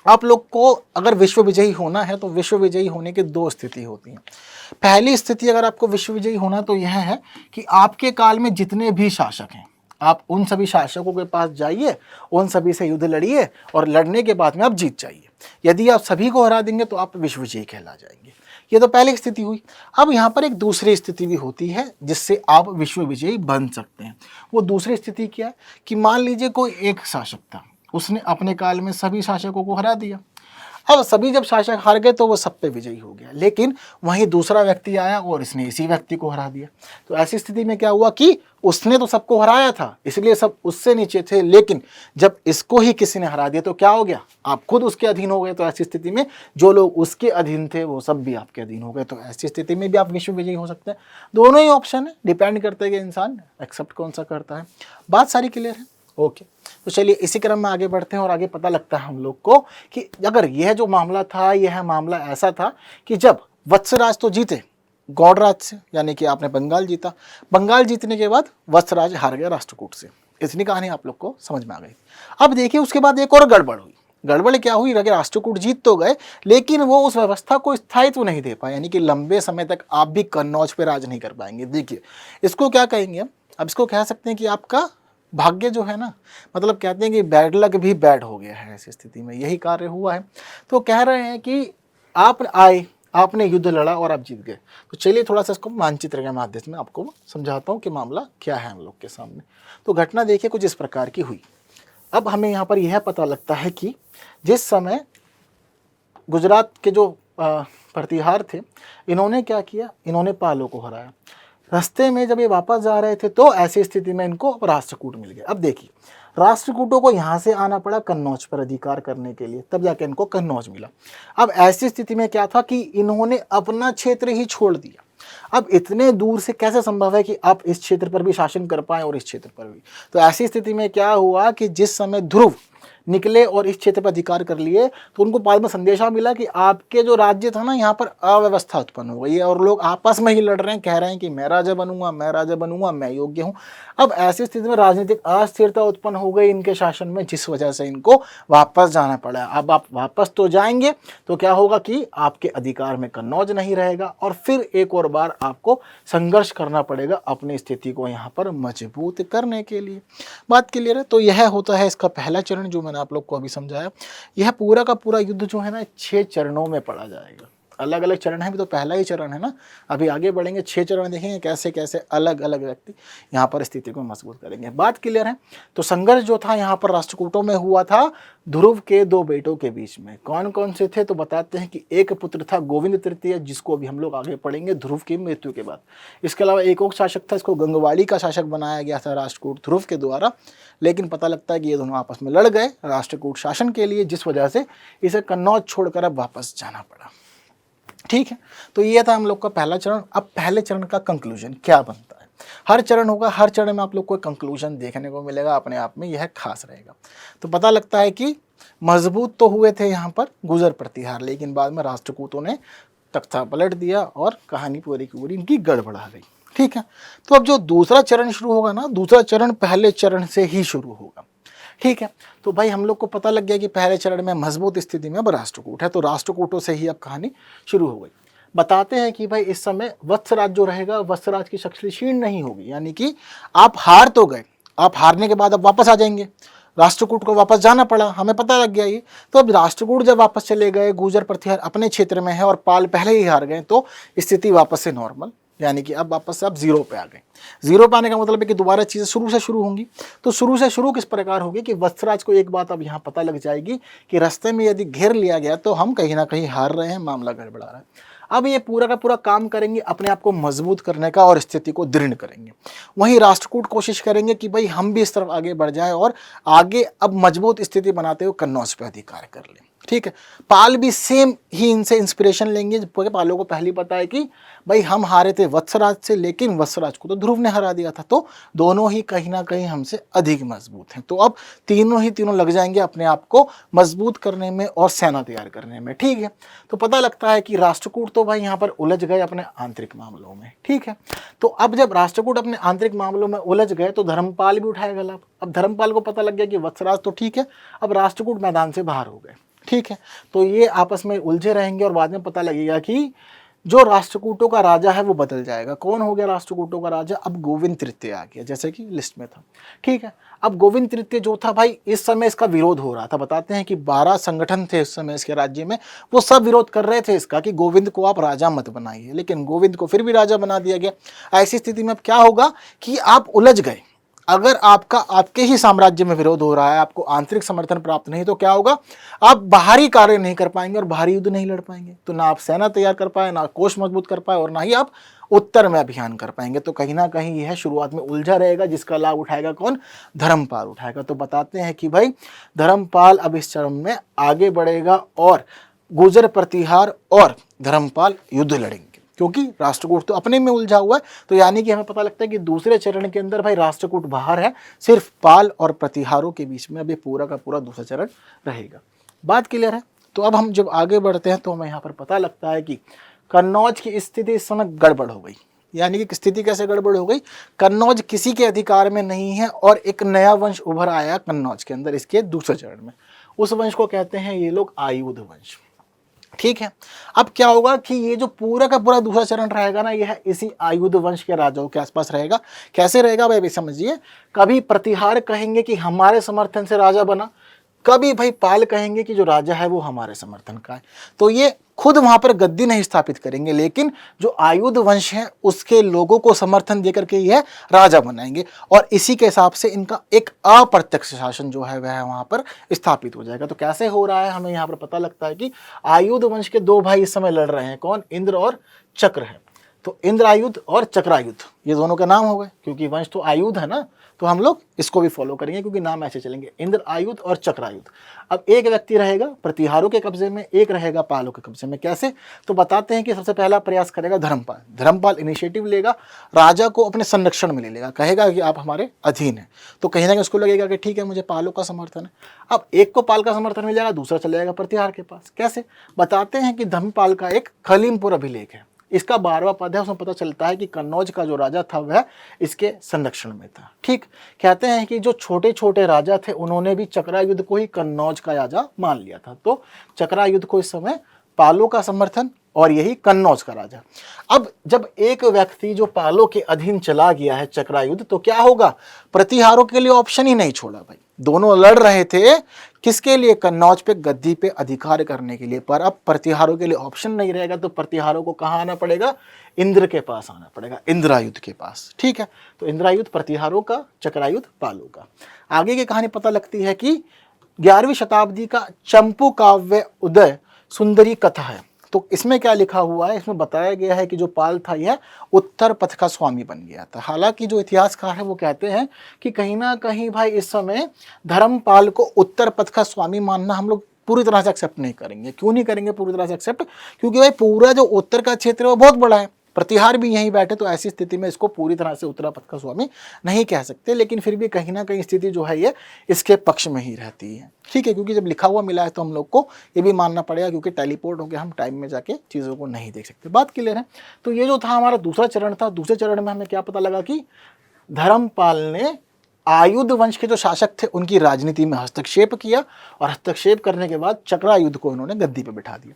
आप लोग को अगर विश्व विजयी होना है तो विश्व विजयी होने की दो स्थिति होती हैं। पहली स्थिति, अगर आपको विश्व विजयी होना तो यह है कि आपके काल में जितने भी शासक हैं, आप उन सभी शासकों के पास जाइए, उन सभी से युद्ध लड़िए, और लड़ने के बाद में आप जीत जाइए। यदि आप सभी को हरा देंगे तो आप विश्व विजयी कहला जाएंगे। ये तो पहली स्थिति हुई। अब यहाँ पर एक दूसरी स्थिति भी होती है जिससे आप विश्व विजयी बन सकते हैं। वो दूसरी स्थिति क्या है कि मान लीजिए कोई एक शासक था, उसने अपने काल में सभी शासकों को हरा दिया। अब सभी जब शासक हार गए तो वो सब पे विजयी हो गया, लेकिन वहीं दूसरा व्यक्ति आया और इसने इसी व्यक्ति को हरा दिया। तो ऐसी स्थिति में क्या हुआ कि उसने तो सबको हराया था, इसलिए सब उससे नीचे थे, लेकिन जब इसको ही किसी ने हरा दिया तो क्या हो गया, आप खुद उसके अधीन हो गए। तो ऐसी स्थिति में जो लोग उसके अधीन थे वो सब भी आपके अधीन हो गए। तो ऐसी स्थिति में भी आप विश्व विजयी हो सकते हैं। दोनों ही ऑप्शन है, डिपेंड करता है कि इंसान एक्सेप्ट कौन सा करता है। बात सारी क्लियर है? ओके, तो चलिए इसी क्रम में आगे बढ़ते हैं और आगे पता लगता है हम लोग को कि अगर यह जो मामला था, यह मामला ऐसा था कि जब वत्सराज तो जीते गौड़राज से, यानी कि आपने बंगाल जीता, बंगाल जीतने के बाद वत्सराज हार गया राष्ट्रकूट से। इतनी कहानी आप लोग को समझ में आ गई। अब देखिए उसके बाद एक और गड़बड़ हुई। गड़बड़ क्या हुई, अगर राष्ट्रकूट जीत तो गए, लेकिन वो उस व्यवस्था को स्थायित्व नहीं दे पाए, यानी कि लंबे समय तक आप भी कन्नौज पे राज नहीं कर पाएंगे। देखिए इसको क्या कहेंगे, अब इसको कह सकते हैं कि आपका भाग्य जो है ना, मतलब कहते हैं कि बैड लक भी बैड हो गया है। ऐसी स्थिति में यही कार्य हुआ है। तो कह रहे हैं कि आप आए, आपने युद्ध लड़ा और आप जीत गए। तो चलिए थोड़ा सा इसको मानचित्र के माध्यम में आपको समझाता हूँ कि मामला क्या है हम लोग के सामने। तो घटना देखिए कुछ इस प्रकार की हुई। अब हमें यहाँ पर यह पता लगता है कि जिस समय गुजरात के जो प्रतिहार थे, इन्होंने क्या किया, इन्होंने पालों को हराया। रास्ते में जब ये वापस जा रहे थे तो ऐसी स्थिति में इनको राष्ट्रकूट मिल गया। अब देखिए राष्ट्रकूटों को यहाँ से आना पड़ा कन्नौज पर अधिकार करने के लिए, तब जाके इनको कन्नौज मिला। अब ऐसी स्थिति में क्या था कि इन्होंने अपना क्षेत्र ही छोड़ दिया। अब इतने दूर से कैसे संभव है कि आप इस क्षेत्र पर भी शासन कर पाए और इस क्षेत्र पर भी। तो ऐसी स्थिति में क्या हुआ कि जिस समय ध्रुव निकले और इस क्षेत्र पर अधिकार कर लिए, तो उनको बाद में संदेशा मिला कि आपके जो राज्य था ना, यहाँ पर अव्यवस्था उत्पन्न हो गई है और लोग आपस में ही लड़ रहे हैं, कह रहे हैं कि मैं राजा बनूंगा, मैं राजा बनूंगा, मैं योग्य हूँ। अब ऐसी स्थिति में राजनीतिक अस्थिरता उत्पन्न हो गई इनके शासन में, जिस वजह से इनको वापस जाना पड़ा। अब आप वापस तो जाएंगे तो क्या होगा कि आपके अधिकार में कन्नौज नहीं रहेगा और फिर एक और बार आपको संघर्ष करना पड़ेगा अपनी स्थिति को यहाँ पर मजबूत करने के लिए। बात क्लियर है? तो यह होता है इसका पहला चरण जो मैंने आप लोग को अभी समझाया। यह पूरा का पूरा युद्ध जो है ना 6 चरणों में पढ़ा जाएगा। अलग अलग चरण है, भी तो पहला ही चरण है ना। अभी आगे बढ़ेंगे 6 चरण देखेंगे कैसे कैसे अलग अलग व्यक्ति यहाँ पर स्थिति को मजबूत करेंगे। बात क्लियर है? तो संघर्ष जो था यहाँ पर राष्ट्रकूटों में हुआ था ध्रुव के 2 बेटों के बीच में। कौन कौन से थे? तो बताते हैं कि एक पुत्र था गोविंद तृतीय, जिसको अभी हम लोग आगे पढ़ेंगे ध्रुव की मृत्यु के बाद। इसके अलावा एक और शासक था, इसको गंगवाड़ी का शासक बनाया गया था राष्ट्रकूट ध्रुव के द्वारा, लेकिन पता लगता है कि ये दोनों आपस में लड़ गए राष्ट्रकूट शासन के लिए, जिस वजह से इसे कन्नौज छोड़कर अब वापस जाना पड़ा। ठीक है, तो ये था हम लोग का पहला चरण। अब पहले चरण का कंक्लूजन क्या बनता है? हर चरण होगा, हर चरण में आप लोग को कंक्लूजन देखने को मिलेगा, अपने आप में यह खास रहेगा। तो पता लगता है कि मजबूत तो हुए थे यहाँ पर गुजर प्रतिहार, लेकिन बाद में राष्ट्रकूटों ने तख्ता पलट दिया और कहानी पूरी की पूरी इनकी गड़बड़ा गई। ठीक है, तो अब जो दूसरा चरण शुरू होगा ना, दूसरा चरण पहले चरण से ही शुरू होगा। ठीक है, तो भाई हम लोग को पता लग गया कि पहले चरण में मजबूत स्थिति में अब राष्ट्रकूट है, तो राष्ट्रकूटों से ही अब कहानी शुरू हो गई। बताते हैं कि भाई इस समय वत्सराज जो रहेगा, वत्सराज की शक्ति क्षीण नहीं होगी, यानी कि आप हार तो गए, आप हारने के बाद अब वापस आ जाएंगे, राष्ट्रकूट को वापस जाना पड़ा, हमें पता लग गया ये। तो अब राष्ट्रकूट जब वापस चले गए, गुर्जर प्रतिहार अपने क्षेत्र में है और पाल पहले ही हार गए, तो स्थिति वापस से नॉर्मल, यानी कि अब वापस से आप जीरो पे आ गए। जीरो पे आने का मतलब है कि दोबारा चीज़ें शुरू से शुरू होंगी। तो शुरू से शुरू किस प्रकार होगी कि वत्सराज को एक बात अब यहाँ पता लग जाएगी कि रास्ते में यदि घेर लिया गया तो हम कहीं ना कहीं हार रहे हैं, मामला गड़बड़ा रहा है। अब ये पूरा का पूरा काम करेंगे अपने आप को मजबूत करने का और स्थिति को दृढ़ करेंगे। वहीं राष्ट्रकूट कोशिश करेंगे कि भाई हम भी इस तरफ आगे बढ़ जाए और आगे अब मजबूत स्थिति बनाते हुए कन्नौज पे अधिकार कर लें। ठीक है, पाल भी सेम ही इनसे इंस्पिरेशन लेंगे, जबकि पालों को पहले पता है कि भाई हम हारे थे वत्सराज से, लेकिन वत्सराज को तो ध्रुव ने हरा दिया था, तो दोनों ही कहीं ना कहीं हमसे अधिक मजबूत हैं। तो अब तीनों लग जाएंगे अपने आप को मजबूत करने में और सेना तैयार करने में। ठीक है, तो पता लगता है कि राष्ट्रकूट तो भाई यहाँ पर उलझ गए अपने आंतरिक मामलों में। ठीक है, तो अब जब राष्ट्रकूट अपने आंतरिक मामलों में उलझ गए तो धर्मपाल भी उठाएगा लाभ। अब धर्मपाल को पता लग गया कि वत्सराज तो ठीक है, अब राष्ट्रकूट मैदान से बाहर हो गए। ठीक है, तो ये आपस में उलझे रहेंगे और बाद में पता लगेगा कि जो राष्ट्रकूटों का राजा है वो बदल जाएगा। कौन हो गया राष्ट्रकूटों का राजा? अब गोविंद तृतीय आ गया, जैसे कि लिस्ट में था। ठीक है, अब गोविंद तृतीय जो था भाई, इस समय इसका विरोध हो रहा था। बताते हैं कि 12 संगठन थे इस समय इसके राज्य में, वो सब विरोध कर रहे थे इसका कि गोविंद को आप राजा मत बनाइए, लेकिन गोविंद को फिर भी राजा बना दिया गया। ऐसी स्थिति में अब क्या होगा कि आप उलझ गए। अगर आपके ही साम्राज्य में विरोध हो रहा है, आपको आंतरिक समर्थन प्राप्त नहीं, तो क्या होगा? आप बाहरी कार्य नहीं कर पाएंगे और बाहरी युद्ध नहीं लड़ पाएंगे। तो ना आप सेना तैयार कर पाए, ना कोष मजबूत कर पाए, और ना ही आप उत्तर में अभियान कर पाएंगे। तो कहीं ना कहीं यह शुरुआत में उलझा रहेगा, जिसका लाभ उठाएगा कौन? धर्मपाल उठाएगा। तो बताते हैं कि भाई धर्मपाल अब इस चरण में आगे बढ़ेगा और गुर्जर प्रतिहार और धर्मपाल युद्ध लड़ेंगे, क्योंकि राष्ट्रकूट तो अपने में उलझा हुआ है। तो यानी कि हमें पता लगता है कि दूसरे चरण के अंदर भाई राष्ट्रकूट बाहर है, सिर्फ पाल और प्रतिहारों के बीच में अभी पूरा का पूरा दूसरा चरण रहेगा। बात क्लियर है? तो अब हम जब आगे बढ़ते हैं तो हमें यहाँ पर पता लगता है कि कन्नौज की स्थिति इस समय गड़बड़ हो गई। यानी कि स्थिति कैसे गड़बड़ हो गई? कन्नौज किसी के अधिकार में नहीं है और एक नया वंश उभर आया कन्नौज के अंदर, इसके दूसरे चरण में। उस वंश को कहते हैं ये लोग आयुध वंश। ठीक है, अब क्या होगा कि ये जो पूरा का पूरा दूसरा चरण रहेगा ना, यह इसी आयुध वंश के राजाओं के आसपास रहेगा। कैसे रहेगा भाई? समझिए, कभी प्रतिहार कहेंगे कि हमारे समर्थन से राजा बना, कभी भाई पाल कहेंगे कि जो राजा है वो हमारे समर्थन का है। तो ये खुद वहां पर गद्दी नहीं स्थापित करेंगे, लेकिन जो आयुध वंश है उसके लोगों को समर्थन देकर के यह राजा बनाएंगे, और इसी के हिसाब से इनका एक अप्रत्यक्ष शासन जो है वह वहां पर स्थापित हो जाएगा। तो कैसे हो रहा है? हमें यहाँ पर पता लगता है कि आयुध वंश के दो भाई इस समय लड़ रहे हैं। कौन? इंद्र और चक्र है। तो इंद्रायुध और चक्रायुध, ये दोनों के नाम हो गए, क्योंकि वंश तो आयुध है ना, तो हम लोग इसको भी फॉलो करेंगे क्योंकि नाम ऐसे चलेंगे, इंद्र आयुध और चक्रायुध। अब एक व्यक्ति रहेगा प्रतिहारों के कब्जे में, एक रहेगा पालों के कब्जे में। कैसे? तो बताते हैं कि सबसे पहला प्रयास करेगा धर्मपाल। धर्मपाल इनिशिएटिव लेगा, राजा को अपने संरक्षण में ले लेगा, कहेगा कि आप हमारे अधीन हैं। तो कहीं ना कहीं उसको लगेगा कि ठीक है, मुझे पालों का समर्थन है। अब एक को पाल का समर्थन मिल जाएगा, दूसरा चले जाएगा प्रतिहार के पास। कैसे? बताते हैं कि धर्मपाल का एक खलीमपुर अभिलेख है, इसका 12वां पद है, उसमें पता चलता है कि कन्नौज का जो राजा था वह इसके संरक्षण में था। ठीक, कहते हैं कि जो छोटे छोटे राजा थे उन्होंने भी चक्रायुध को ही कन्नौज का राजा मान लिया था। तो चक्रायुध को इस समय पालों का समर्थन और यही कन्नौज का राजा। अब जब एक व्यक्ति जो पालों के अधीन चला गया है चक्रायुध, तो क्या होगा? प्रतिहारों के लिए ऑप्शन ही नहीं छोड़ा भाई। दोनों लड़ रहे थे किसके लिए? कन्नौज पे गद्दी पे अधिकार करने के लिए। पर अब प्रतिहारों के लिए ऑप्शन नहीं रहेगा, तो प्रतिहारों को कहाँ आना पड़ेगा? इंद्र के पास आना पड़ेगा, इंद्रायुध के पास। ठीक है, तो इंद्रायुध प्रतिहारों का, चक्रायुध पालों का। आगे की कहानी पता लगती है कि 11वीं शताब्दी का चंपू काव्य उदय सुंदरी कथा है। तो इसमें क्या लिखा हुआ है? इसमें बताया गया है कि जो पाल था यह उत्तर पथ का स्वामी बन गया था। हालांकि जो इतिहासकार है वो कहते हैं कि कहीं ना कहीं भाई इस समय धर्मपाल को उत्तर पथ का स्वामी मानना हम लोग पूरी तरह से एक्सेप्ट नहीं करेंगे। क्यों नहीं करेंगे पूरी तरह से एक्सेप्ट? क्योंकि भाई पूरा जो उत्तर का क्षेत्र है वो बहुत बड़ा है, प्रतिहार भी यहीं बैठे, तो ऐसी स्थिति में इसको पूरी तरह से उत्तरापथ का स्वामी नहीं कह सकते। लेकिन फिर भी कहीं ना कहीं स्थिति जो है ये इसके पक्ष में ही रहती है। ठीक है, क्योंकि जब लिखा हुआ मिला है तो हम लोग को ये भी मानना पड़ेगा, क्योंकि टेलीपोर्ट होकर हम टाइम में जाके चीज़ों को नहीं देख सकते। बात क्लियर है? तो ये जो था हमारा दूसरा चरण था। दूसरे चरण में हमें क्या पता लगा कि धर्मपाल ने आयुध वंश के जो शासक थे उनकी राजनीति में हस्तक्षेप किया, और हस्तक्षेप करने के बाद चक्रायुध को उन्होंने गद्दी पे बिठा दिया।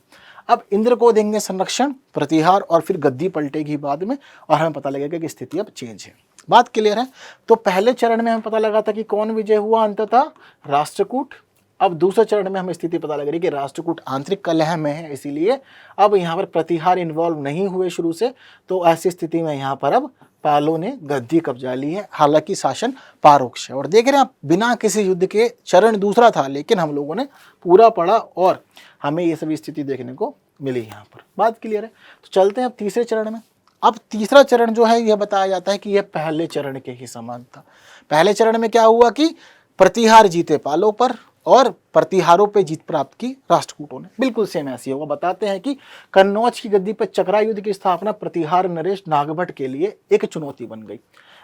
अब इंद्र को देंगे संरक्षण, प्रतिहार, और फिर गद्दी पलटेगी बाद में, और हमें पता लगेगा कि स्थिति अब चेंज है। बात क्लियर है। तो पहले चरण में हमें पता लगा था कि कौन विजय हुआ अंततः, राष्ट्रकूट। अब दूसरे चरण में हमें स्थिति पता लग रही है कि राष्ट्रकूट आंतरिक कलह में है, इसीलिए अब यहाँ पर प्रतिहार इन्वॉल्व नहीं हुए शुरू से, तो ऐसी स्थिति में यहाँ पर अब पालों ने गद्दी कब्जा ली है, हालांकि शासन परोक्ष है। और देख रहे हैं आप, बिना किसी युद्ध के चरण दूसरा था, लेकिन हम लोगों ने पूरा पढ़ा और हमें ये सभी स्थिति देखने को मिली यहाँ पर। बात क्लियर है। तो चलते हैं अब तीसरे चरण में। अब तीसरा चरण जो है यह बताया जाता है कि यह पहले चरण के ही समान था। पहले चरण में क्या हुआ कि प्रतिहार जीते पालों पर और प्रतिहारों पे जीत प्राप्त की राष्ट्रकूटों ने। बिल्कुल सेम ऐसी होगा। बताते हैं कि कन्नौज की गद्दी पर चक्रा युद्ध की स्थापना प्रतिहार नरेश नागभट्ट के लिए एक चुनौती बन गई।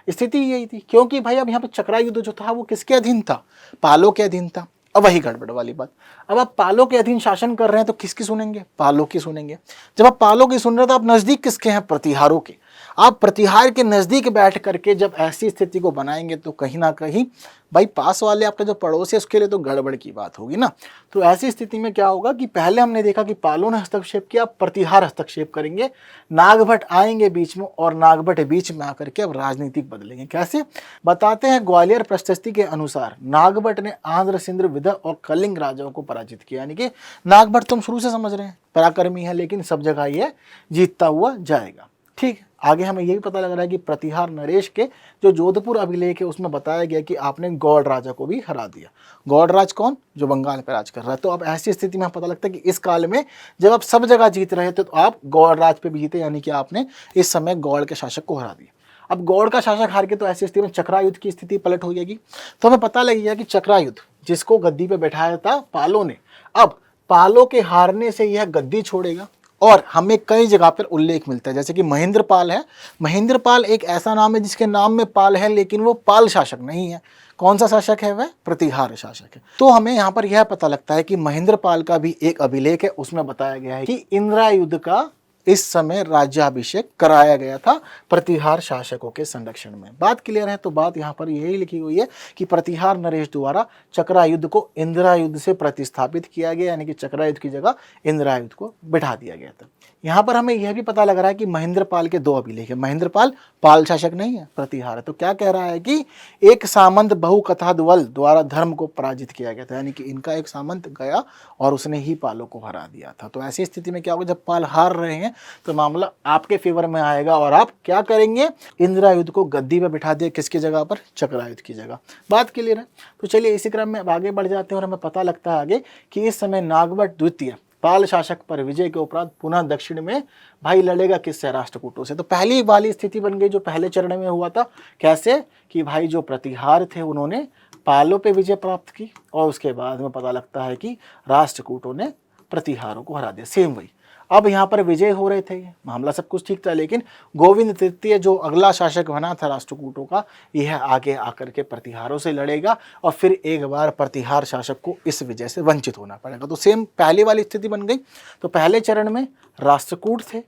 स्थिति यही थी, क्योंकि भाई अब यहाँ पर चक्रा युद्ध जो था वो किसके अधीन था, पालों के अधीन था। अब वही गड़बड़ वाली बात, अब आप पालों के अधीन शासन कर रहे हैं तो किसकी सुनेंगे, पालों की सुनेंगे। जब आप पालों की सुन रहे हो तो आप नजदीक किसके हैं, प्रतिहारों के। आप प्रतिहार के नजदीक बैठ करके जब ऐसी स्थिति को बनाएंगे तो कहीं ना कहीं भाई पास वाले आपके जो पड़ोसी है उसके लिए तो गड़बड़ की बात होगी ना। तो ऐसी स्थिति में क्या होगा कि पहले हमने देखा कि पालों ने हस्तक्षेप किया, प्रतिहार हस्तक्षेप करेंगे, नागभट्ट आएंगे बीच में और नागभट्ट बीच में आकर के अब राजनीतिक बदलेंगे। कैसे, बताते हैं ग्वालियर प्रशस्ति के अनुसार नागभट्ट ने आंध्र, सिंध, विदर्भ और कलिंग राजाओं को पराजित किया। यानी कि नागभट्ट तुम शुरू से समझ रहे हैं पराक्रमी है, लेकिन सब जगह ये जीतता हुआ जाएगा। ठीक, आगे हमें यही पता लग रहा है कि प्रतिहार नरेश के जो जोधपुर अभिलेख है उसमें बताया गया कि आपने गौड़ राजा को भी हरा दिया। गौड़ राज कौन, जो बंगाल पर राज कर रहा है। तो अब ऐसी स्थिति में हमें पता लगता है कि इस काल में जब आप सब जगह जीत रहे थे तो आप गौड़ राज पे भी जीते, यानी कि आपने इस समय गौड़ के शासक को हरा दिया। अब गौड़ का शासक हार के तो ऐसी स्थिति में चक्रा युद्ध की स्थिति पलट हो जाएगी। तो हमें पता लग गया कि चक्रा युद्ध जिसको गद्दी पे बैठाया था पालों ने, अब पालों के हारने से यह गद्दी छोड़ेगा। और हमें कई जगह पर उल्लेख मिलता है, जैसे कि महेंद्रपाल है। महेंद्रपाल एक ऐसा नाम है जिसके नाम में पाल है, लेकिन वो पाल शासक नहीं है। कौन सा शासक है, वह प्रतिहार शासक है। तो हमें यहाँ पर यह पता लगता है कि महेंद्रपाल का भी एक अभिलेख है, उसमें बताया गया है कि इंदिरा युद्ध का इस समय राज्याभिषेक कराया गया था प्रतिहार शासकों के संरक्षण में। बात क्लियर है। तो बात यहाँ पर यही लिखी हुई है कि प्रतिहार नरेश द्वारा चक्रा युद्ध को इंदिरा युद्ध से प्रतिस्थापित किया गया, यानी कि चक्रा युद्ध की जगह इंदिरा युद्ध को बिठा दिया गया था। यहाँ पर हमें यह भी पता लग रहा है कि महेंद्रपाल के दो अभिलेख है। महेंद्रपाल पाल शासक नहीं है, प्रतिहार है। तो क्या कह रहा है कि एक सामंत बहुकथा द्वल द्वारा धर्म को पराजित किया गया था, यानी कि इनका एक सामंत गया और उसने ही पालों को हरा दिया था। तो ऐसी स्थिति में क्या होगा, जब पाल हार रहे हैं तो मामला आपके फेवर में आएगा और आप क्या करेंगे, इंदिरा युद्ध को गद्दी पे बिठा दिया, किसकी जगह पर, चक्रा युद्ध की जगह। बात क्लियर है। तो चलिए इसी क्रम में आगे बढ़ जाते हैं और हमें पता लगता है आगे कि इस समय नागभट्ट द्वितीय पाल शासक पर विजय के उपरांत पुनः दक्षिण में भाई लड़ेगा किससे, राष्ट्रकूटों से। तो पहली वाली स्थिति बन गई जो पहले चरण में हुआ था। कैसे कि भाई जो प्रतिहार थे उन्होंने पालों पे विजय प्राप्त की और उसके बाद में पता लगता है कि राष्ट्रकूटों ने प्रतिहारों को हरा दिया। सेम वही, अब यहाँ पर विजय हो रहे थे, मामला सब कुछ ठीक था, लेकिन गोविंद तृतीय जो अगला शासक बना था राष्ट्रकूटों का, यह आगे आकर के प्रतिहारों से लड़ेगा और फिर एक बार प्रतिहार शासक को इस विजय से वंचित होना पड़ेगा। तो सेम पहले वाली स्थिति बन गई। तो पहले चरण में राष्ट्रकूट थे,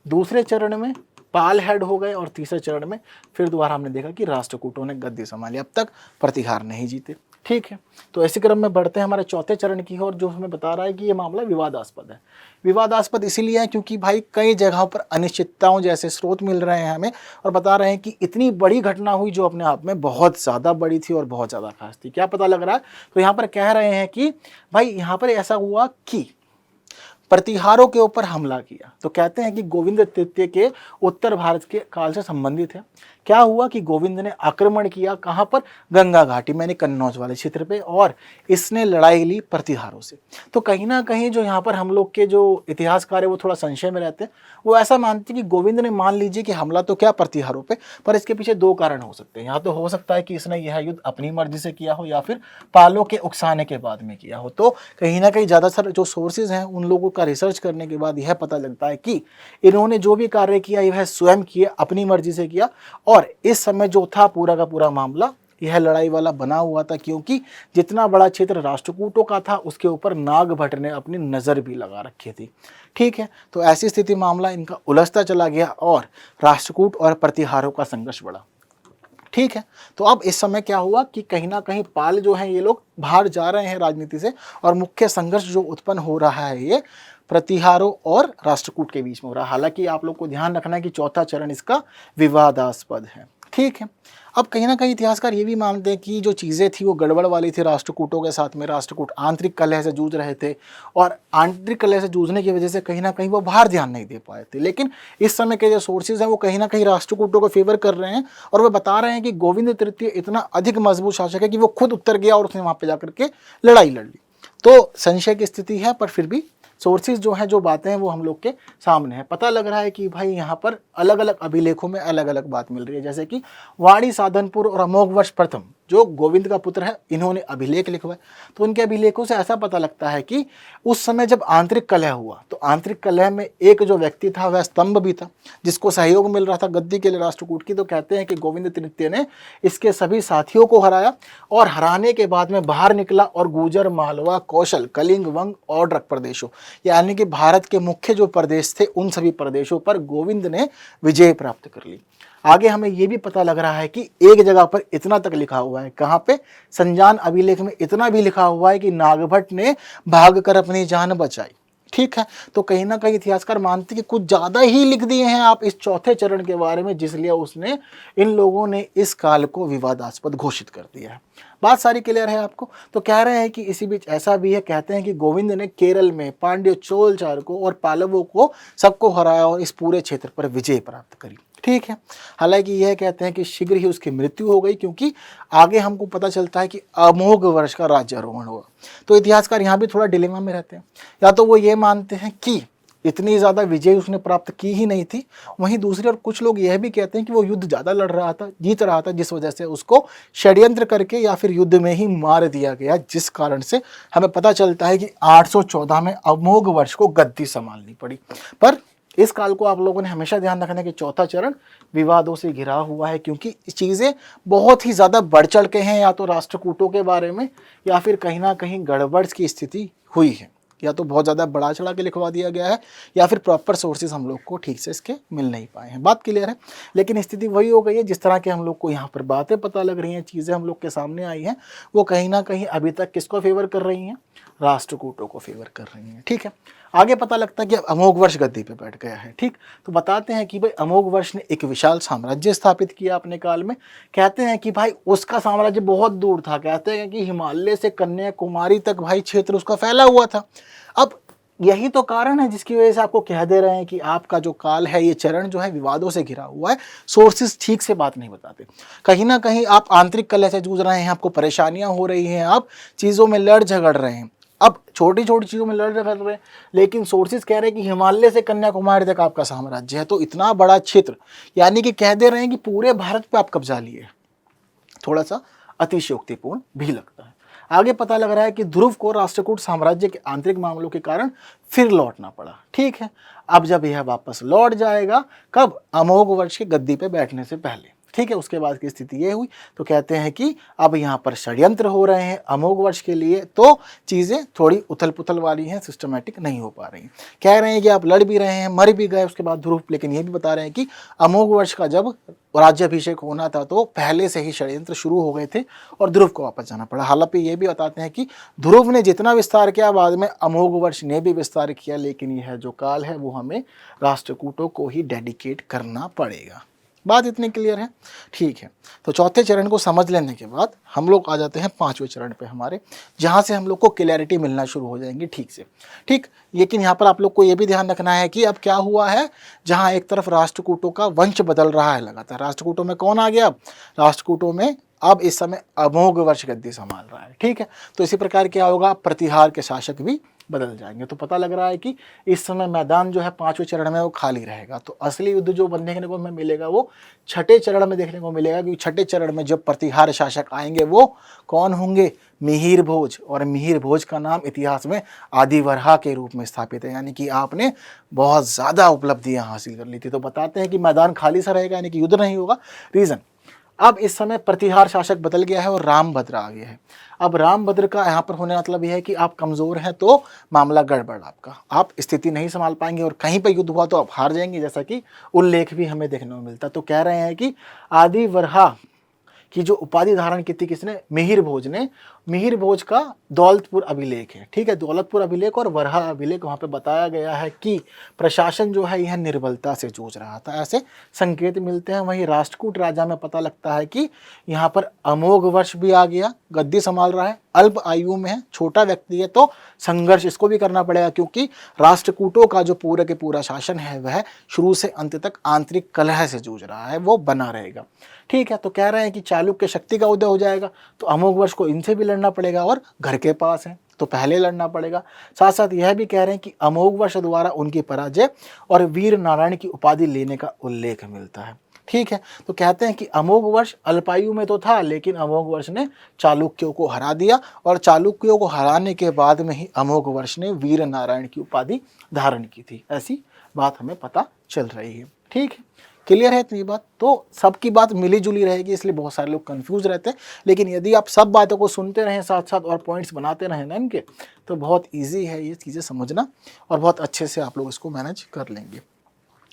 दूसरे चरण में पाल हेड हो गए और तीसरे चरण में फिर दोबारा हमने देखा कि राष्ट्रकूटों ने गद्दी संभाली। अब तक प्रतिहार नहीं जीते। ठीक है, तो इसी क्रम में बढ़ते हैं हमारे चौथे चरण की ओर, जो हमें बता रहा है कि ये मामला विवादास्पद है। विवादास्पद इसीलिए है क्योंकि भाई कई जगहों पर अनिश्चितताओं जैसे स्रोत मिल रहे हैं हमें और बता रहे हैं कि इतनी बड़ी घटना हुई जो अपने आप में बहुत ज़्यादा बड़ी थी और बहुत ज़्यादा खास थी। क्या पता लग रहा है, तो यहाँ पर कह रहे हैं कि भाई यहाँ पर ऐसा हुआ कि प्रतिहारों के ऊपर हमला किया। तो कहते हैं कि गोविंद तृतीय के उत्तर भारत के काल से संबंधित है। क्या हुआ कि गोविंद ने आक्रमण किया, कहाँ पर, गंगा घाटी में, कन्नौज वाले क्षेत्र पे, और इसने लड़ाई ली प्रतिहारों से। तो कहीं ना कहीं जो यहाँ पर हम लोग के जो इतिहासकार है वो थोड़ा संशय में रहते हैं। वो ऐसा मानते हैं कि गोविंद ने, मान लीजिए कि हमला तो क्या प्रतिहारों पे, पर इसके पीछे दो कारण हो सकते हैं। यहाँ तो हो सकता है कि इसने यह युद्ध अपनी मर्जी से किया हो या फिर पालों के उकसाने के बाद में किया हो। तो कहीं ना कहीं ज़्यादातर जो सोर्सेज हैं उन लोगों का रिसर्च करने के बाद यह पता लगता है कि इन्होंने जो भी कार्य किया यह स्वयं किया, अपनी मर्जी से किया। और इस समय जो था पूरा का पूरा मामला यह लड़ाई वाला बना हुआ था, क्योंकि जितना बड़ा क्षेत्र राष्ट्रकूटों का था उसके ऊपर नागभट्ट ने अपनी नज़र भी लगा रखी थी। ठीक है, तो ऐसी स्थिति मामला इनका उलझता चला गया और राष्ट्रकूट और प्रतिहारों का संघर्ष बढ़ा। ठीक है, तो अब इस समय क्या हुआ कि कहीं ना कहीं पाल जो हैं ये लोग बाहर जा रहे हैं राजनीति से, और मुख्य संघर्ष जो उत्पन्न हो रहा है ये प्रतिहारों और राष्ट्रकूट के बीच में हो रहा है। हालांकि आप लोग को ध्यान रखना है कि चौथा चरण इसका विवादास्पद है। ठीक है। अब कहीं ना कहीं इतिहासकार ये भी मानते हैं कि जो चीज़ें थी वो गड़बड़ वाली थी राष्ट्रकूटों के साथ में। राष्ट्रकूट आंतरिक कलह से जूझ रहे थे और आंतरिक कलह से जूझने की वजह से कहीं ना कहीं वो बाहर ध्यान नहीं दे पाए थे। लेकिन इस समय के जो सोर्सेज हैं वो कहीं ना कहीं राष्ट्रकूटों को फेवर कर रहे हैं और वो बता रहे हैं कि गोविंद तृतीय इतना अधिक मजबूत शासक है कि वो खुद उत्तर गया और उसने वहाँ पर जाकर के लड़ाई लड़ ली। तो संशय की स्थिति है, पर फिर भी सोर्सेज जो हैं, जो बातें हैं, वो हम लोग के सामने है। पता लग रहा है कि भाई यहाँ पर अलग अलग अभिलेखों में अलग अलग बात मिल रही है। जैसे कि वाणी साधनपुर और अमोघवर्ष प्रथम जो गोविंद का पुत्र है, इन्होंने अभिलेख लिखवाए, तो उनके अभिलेखों से ऐसा पता लगता है कि उस समय जब आंतरिक कलह हुआ तो आंतरिक कलह में एक जो व्यक्ति था वह स्तंभ भी था, जिसको सहयोग मिल रहा था गद्दी के लिए राष्ट्रकूट की। तो कहते हैं कि गोविंद तृतीय ने इसके सभी साथियों को हराया और हराने के बाद में बाहर निकला और गुर्जर, मालवा, कौशल, कलिंग, वंग और ड्रक प्रदेशों, यानी कि भारत के मुख्य जो प्रदेश थे उन सभी प्रदेशों पर गोविंद ने विजय प्राप्त कर ली। आगे हमें यह भी पता लग रहा है कि एक जगह पर इतना तक लिखा हुआ है, कहाँ पे, संजान अभिलेख में इतना भी लिखा हुआ है कि नागभट्ट ने भागकर अपनी जान बचाई। ठीक है, तो कहीं ना कहीं इतिहासकार मानते कि कुछ ज्यादा ही लिख दिए हैं आप इस चौथे चरण के बारे में, जिसलिए उसने इन लोगों ने इस काल को विवादास्पद घोषित कर दिया है। बात सारी क्लियर है आपको? तो कह रहे हैं कि इसी बीच ऐसा भी है, कहते हैं कि गोविंद ने केरल में पांड्य, चोल, चालुक्यों और पालवों को सबको हराया और इस पूरे क्षेत्र पर विजय प्राप्त करी। ठीक है, हालांकि यह कहते हैं कि शीघ्र ही उसकी मृत्यु हो गई, क्योंकि आगे हमको पता चलता है कि अमोघ वर्ष का राज्यारोहण हुआ। तो इतिहासकार यहाँ भी थोड़ा डिलेमा में रहते हैं, या तो वो ये मानते हैं कि इतनी ज़्यादा विजय उसने प्राप्त की ही नहीं थी, वहीं दूसरी और कुछ लोग यह भी कहते हैं कि वो युद्ध ज़्यादा लड़ रहा था, जीत रहा था, जिस वजह से उसको षड्यंत्र करके या फिर युद्ध में ही मार दिया गया, जिस कारण से हमें पता चलता है कि 814 में अमोघ वर्ष को गद्दी संभालनी पड़ी। पर इस काल को आप लोगों ने हमेशा ध्यान रखना कि चौथा चरण विवादों से घिरा हुआ है, क्योंकि चीज़ें बहुत ही ज़्यादा बढ़ चढ़ के हैं, या तो राष्ट्रकूटों के बारे में या फिर कहीं ना कहीं गड़बड़ की स्थिति हुई है, या तो बहुत ज़्यादा बढ़ा चढ़ा के लिखवा दिया गया है, या फिर प्रॉपर सोर्सेज हम लोग को ठीक से इसके मिल नहीं पाए हैं। बात क्लियर है? लेकिन स्थिति वही हो गई है, जिस तरह के हम लोग को यहाँ पर बातें पता लग रही हैं, चीज़ें हम लोग के सामने आई हैं, वो कहीं ना कहीं अभी तक किसको फेवर कर रही हैं? राष्ट्रकूटों को फेवर कर रही हैं। ठीक है, आगे पता लगता है कि अमोघ वर्ष गद्दी पे बैठ गया है। ठीक, तो बताते हैं कि भाई अमोघ वर्ष ने एक विशाल साम्राज्य स्थापित किया अपने काल में। कहते हैं कि भाई उसका साम्राज्य बहुत दूर था, कहते हैं कि हिमालय से कन्याकुमारी तक भाई क्षेत्र उसका फैला हुआ था। अब यही तो कारण है जिसकी वजह से आपको कह दे रहे हैं कि आपका जो काल है, ये चरण जो है विवादों से घिरा हुआ है। सोर्सेज ठीक से बात नहीं बताते, कहीं ना कहीं आप आंतरिक कलह से जूझ रहे हैं, आपको परेशानियां हो रही हैं, आप चीज़ों में लड़ झगड़ रहे हैं, अब छोटी छोटी चीज़ों में लड़ रहे हैं, लेकिन सोर्सेज कह रहे हैं कि हिमालय से कन्याकुमारी तक आपका साम्राज्य है। तो इतना बड़ा क्षेत्र, यानी कि कह दे रहे हैं कि पूरे भारत पे आप कब्जा लिए। थोड़ा सा अतिशयोक्तिपूर्ण भी लगता है। आगे पता लग रहा है कि ध्रुव को राष्ट्रकूट साम्राज्य के आंतरिक मामलों के कारण फिर लौटना पड़ा। ठीक है, अब जब यह वापस लौट जाएगा, कब? अमोघ वर्ष की गद्दी पे बैठने से पहले। ठीक है, उसके बाद की स्थिति ये हुई, तो कहते हैं कि अब यहाँ पर षड्यंत्र हो रहे हैं अमोघ वर्ष के लिए, तो चीज़ें थोड़ी उथल पुथल वाली हैं, सिस्टमेटिक नहीं हो पा रही हैं। कह रहे हैं कि आप लड़ भी रहे हैं, मर भी गए उसके बाद ध्रुव, लेकिन ये भी बता रहे हैं कि अमोघ वर्ष का जब राज्याभिषेक होना था तो पहले से ही षड्यंत्र शुरू हो गए थे और ध्रुव को वापस जाना पड़ा। हालांकि ये भी बताते हैं कि ध्रुव ने जितना विस्तार किया, बाद में अमोघ वर्ष ने भी विस्तार किया, लेकिन यह जो काल है वो हमें राष्ट्रकूटों को ही डेडिकेट करना पड़ेगा। बात इतनी क्लियर है? ठीक है, तो चौथे चरण को समझ लेने के बाद हम लोग आ जाते हैं पांचवें चरण पे हमारे, जहाँ से हम लोग को क्लैरिटी मिलना शुरू हो जाएंगी ठीक से। ठीक, लेकिन यहाँ पर आप लोग को ये भी ध्यान रखना है कि अब क्या हुआ है, जहाँ एक तरफ राष्ट्रकूटों का वंश बदल रहा है लगातार, राष्ट्रकूटों में कौन आ गया? अब राष्ट्रकूटों में अब इस समय अमोघ वर्ष गद्दी संभाल रहा है। ठीक है, तो इसी प्रकार क्या होगा, प्रतिहार के शासक भी बदल जाएंगे। तो पता लग रहा है कि इस समय मैदान जो है पांचवें चरण में वो खाली रहेगा। तो असली युद्ध जो देखने को हमें मिलेगा वो छठे चरण में देखने को मिलेगा, क्योंकि छठे चरण में जब प्रतिहार शासक आएंगे वो कौन होंगे? मिहिर भोज। और मिहिर भोज का नाम इतिहास में आदिवरहा के रूप में स्थापित है, यानी कि आपने बहुत ज़्यादा उपलब्धियां हासिल कर ली थी। तो बताते हैं कि मैदान खाली सा रहेगा, यानी कि युद्ध नहीं होगा। रीज़न, अब इस समय प्रतिहार शासक बदल गया है और रामभद्र आ गया है। अब रामभद्र का यहाँ पर होने का मतलब यह है कि आप कमज़ोर हैं तो मामला गड़बड़, आपका आप स्थिति नहीं संभाल पाएंगे और कहीं पर युद्ध हुआ तो आप हार जाएंगे, जैसा कि उल्लेख भी हमें देखने को मिलता। तो कह रहे हैं कि आदिवरहा की जो उपाधि धारण की थी किसने, मिहिर भोज ने। मिहिर भोज का दौलतपुर अभिलेख है, ठीक है, दौलतपुर अभिलेख और वरहा अभिलेख, वहाँ पे बताया गया है कि प्रशासन जो है यह निर्बलता से जूझ रहा था, ऐसे संकेत मिलते हैं। वहीं राष्ट्रकूट राजा में पता लगता है कि यहाँ पर अमोघ वर्ष भी आ गया, गद्दी संभाल रहा है, अल्प आयु में है, छोटा व्यक्ति है, तो संघर्ष इसको भी करना पड़ेगा, क्योंकि राष्ट्रकूटों का जो पूरा के पूरा शासन है वह शुरू से अंत तक आंतरिक कलह से जूझ रहा है, वो बना रहेगा। ठीक है, तो कह रहे हैं कि चालुक्य शक्ति का उदय हो जाएगा, तो अमोघ वर्ष को इनसे भी लड़ना पड़ेगा और घर के पास है तो पहले लड़ना पड़ेगा। साथ साथ यह भी कह रहे हैं कि अमोघ वर्ष द्वारा उनकी पराजय और वीर नारायण की उपाधि लेने का उल्लेख मिलता है। ठीक है, तो कहते हैं कि अमोघ वर्ष अल्पायु में तो था, लेकिन अमोघ वर्ष ने चालुक्यों को हरा दिया, और चालुक्यों को हराने के बाद में ही अमोघ वर्ष ने वीर नारायण की उपाधि धारण की थी, ऐसी बात हमें पता चल रही है। ठीक है, क्लियर है इतनी बात? तो सबकी बात मिली जुली रहेगी, इसलिए बहुत सारे लोग कंफ्यूज रहते हैं, लेकिन यदि आप सब बातों को सुनते रहें साथ साथ और पॉइंट्स बनाते रहें ना इनके, तो बहुत ईजी है ये चीज़ें समझना, और बहुत अच्छे से आप लोग इसको मैनेज कर लेंगे।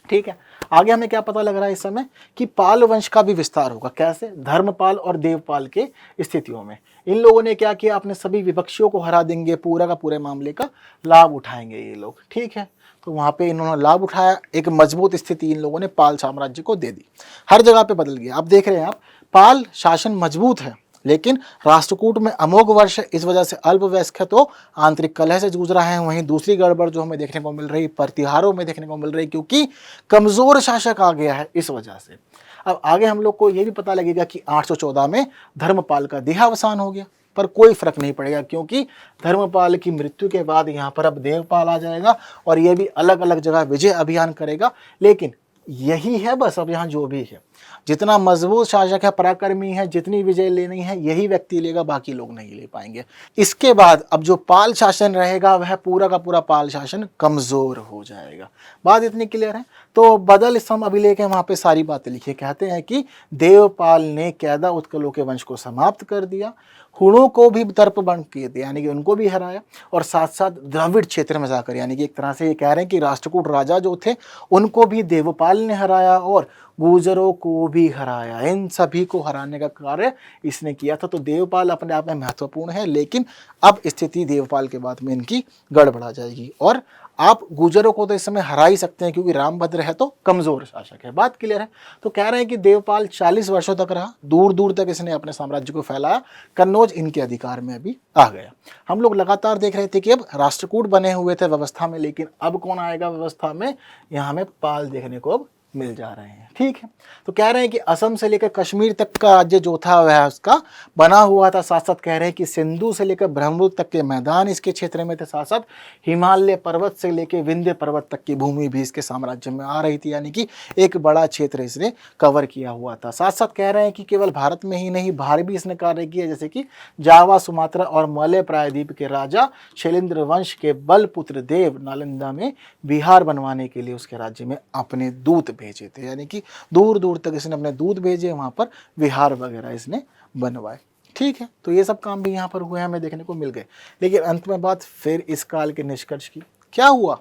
ठीक है, आगे हमें क्या पता लग रहा है इस समय कि पाल वंश का भी विस्तार होगा। कैसे? धर्मपाल और देवपाल के स्थितियों में इन लोगों ने क्या किया, अपने सभी विपक्षियों को हरा देंगे, पूरा का पूरे मामले का लाभ उठाएंगे ये लोग। ठीक है, तो वहां पे इन्होंने लाभ उठाया, एक मजबूत स्थिति इन लोगों ने पाल साम्राज्य को दे दी, हर जगह पे बदल गया। अब देख रहे हैं आप, पाल शासन मजबूत है, लेकिन राष्ट्रकूट में अमोघ वर्ष इस वजह से अल्पवयस्क है, तो आंतरिक कलह से जूझ रहा है। वहीं दूसरी गड़बड़ जो हमें देखने को मिल रही, प्रतिहारों में देखने को मिल रही, क्योंकि कमजोर शासक आ गया है इस वजह से। अब आगे हम लोग को यह भी पता लगेगा कि 814 में धर्मपाल का देहावसान हो गया, पर कोई फर्क नहीं पड़ेगा, क्योंकि धर्मपाल की मृत्यु के बाद यहाँ पर अब देवपाल आ जाएगा, और यह भी अलग अलग जगह विजय अभियान करेगा। लेकिन यही है बस, अब यहाँ जो भी है, जितना मजबूत शासक है, पराक्रमी है, जितनी विजय लेनी है यही व्यक्ति लेगा, बाकी लोग नहीं ले पाएंगे। इसके बाद अब जो पाल शासन रहेगा वह पूरा का पूरा पाल शासन कमजोर हो जाएगा। बात इतनी क्लियर है? तो बदल स्तंभ अभिलेख है, वहां पे सारी बातें लिखी। कहते हैं कि देवपाल ने कैदा उत्कलों के वंश को समाप्त कर दिया, हुणों को भी तर्पण किए थे, यानी कि उनको भी हराया, और साथ साथ द्रविड़ क्षेत्र में जाकर, यानी कि एक तरह से ये कह रहे हैं कि राष्ट्रकूट राजा जो थे उनको भी देवपाल ने हराया और गुर्जरों को भी हराया। इन सभी को हराने का कार्य इसने किया था। तो देवपाल अपने आप में महत्वपूर्ण है, लेकिन अब स्थिति देवपाल के बाद में इनकी गड़बड़ा जाएगी। और आप गुर्जरों को तो इस समय हरा ही सकते हैं, क्योंकि रामभद्र है तो कमजोर शासक है। बात क्लियर है? तो कह रहे हैं कि देवपाल 40 वर्षों तक रहा, दूर दूर तक इसने अपने साम्राज्य को फैलाया, कन्नौज इनके अधिकार में अभी आ गया। हम लोग लगातार देख रहे थे कि अब राष्ट्रकूट बने हुए थे व्यवस्था में, लेकिन अब कौन आएगा व्यवस्था में? यहाँ हमें पाल देखने को अब मिल जा रहे हैं। ठीक है, तो कह रहे हैं कि असम से लेकर कश्मीर तक का राज्य जो था वह उसका बना हुआ था। साथ साथ कह रहे हैं कि सिंधु से लेकर ब्रह्मपुत्र तक के मैदान इसके क्षेत्र में थे, साथ साथ हिमालय पर्वत से लेकर विंध्य पर्वत तक की भूमि भी इसके साम्राज्य में आ रही थी, यानी कि एक बड़ा क्षेत्र इसने कवर किया हुआ था। साथ साथ कह रहे हैं कि केवल भारत में ही नहीं, बाहर भी इसने कार्य किया, जैसे कि जावा, सुमात्रा और मलय प्रायद्वीप के राजा शैलेंद्र वंश के बलपुत्र देव नालंदा में बिहार बनवाने के लिए उसके राज्य में अपने दूत भेजे थे, यानी कि दूर दूर तक इसने अपने दूत भेजे, वहां पर विहार वगैरह इसने बनवाए। ठीक है, तो ये सब काम भी यहाँ पर हुए हमें देखने को मिल गए। लेकिन अंत में बात फिर इस काल के निष्कर्ष की, क्या हुआ?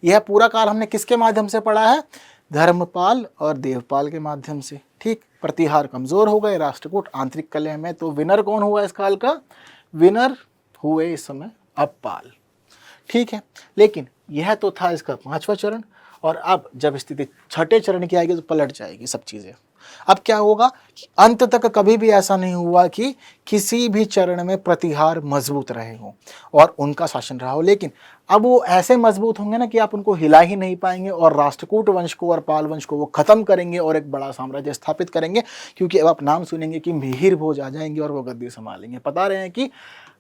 यह पूरा काल हमने किसके माध्यम से पढ़ा है? धर्मपाल और देवपाल के माध्यम से। ठीक, प्रतिहार कमजोर हो गए, राष्ट्रकूट आंतरिक कलह में, तो विनर कौन हुआ इस काल का? विनर हुए इस समय अब पाल। ठीक है, लेकिन यह तो था इसका 5वां चरण, और अब जब स्थिति 6ठे चरण की आएगी तो पलट जाएगी सब चीजें। अब क्या होगा कि अंत तक कभी भी ऐसा नहीं हुआ कि किसी भी चरण में प्रतिहार मजबूत रहे हों और उनका शासन रहा हो, लेकिन अब वो ऐसे मजबूत होंगे ना कि आप उनको हिला ही नहीं पाएंगे, और राष्ट्रकूट वंश को और पाल वंश को वो खत्म करेंगे और एक बड़ा साम्राज्य स्थापित करेंगे। क्योंकि अब आप नाम सुनेंगे कि मिहिर भोज आ जाएंगे और वो गद्दी संभालेंगे। बता रहे हैं कि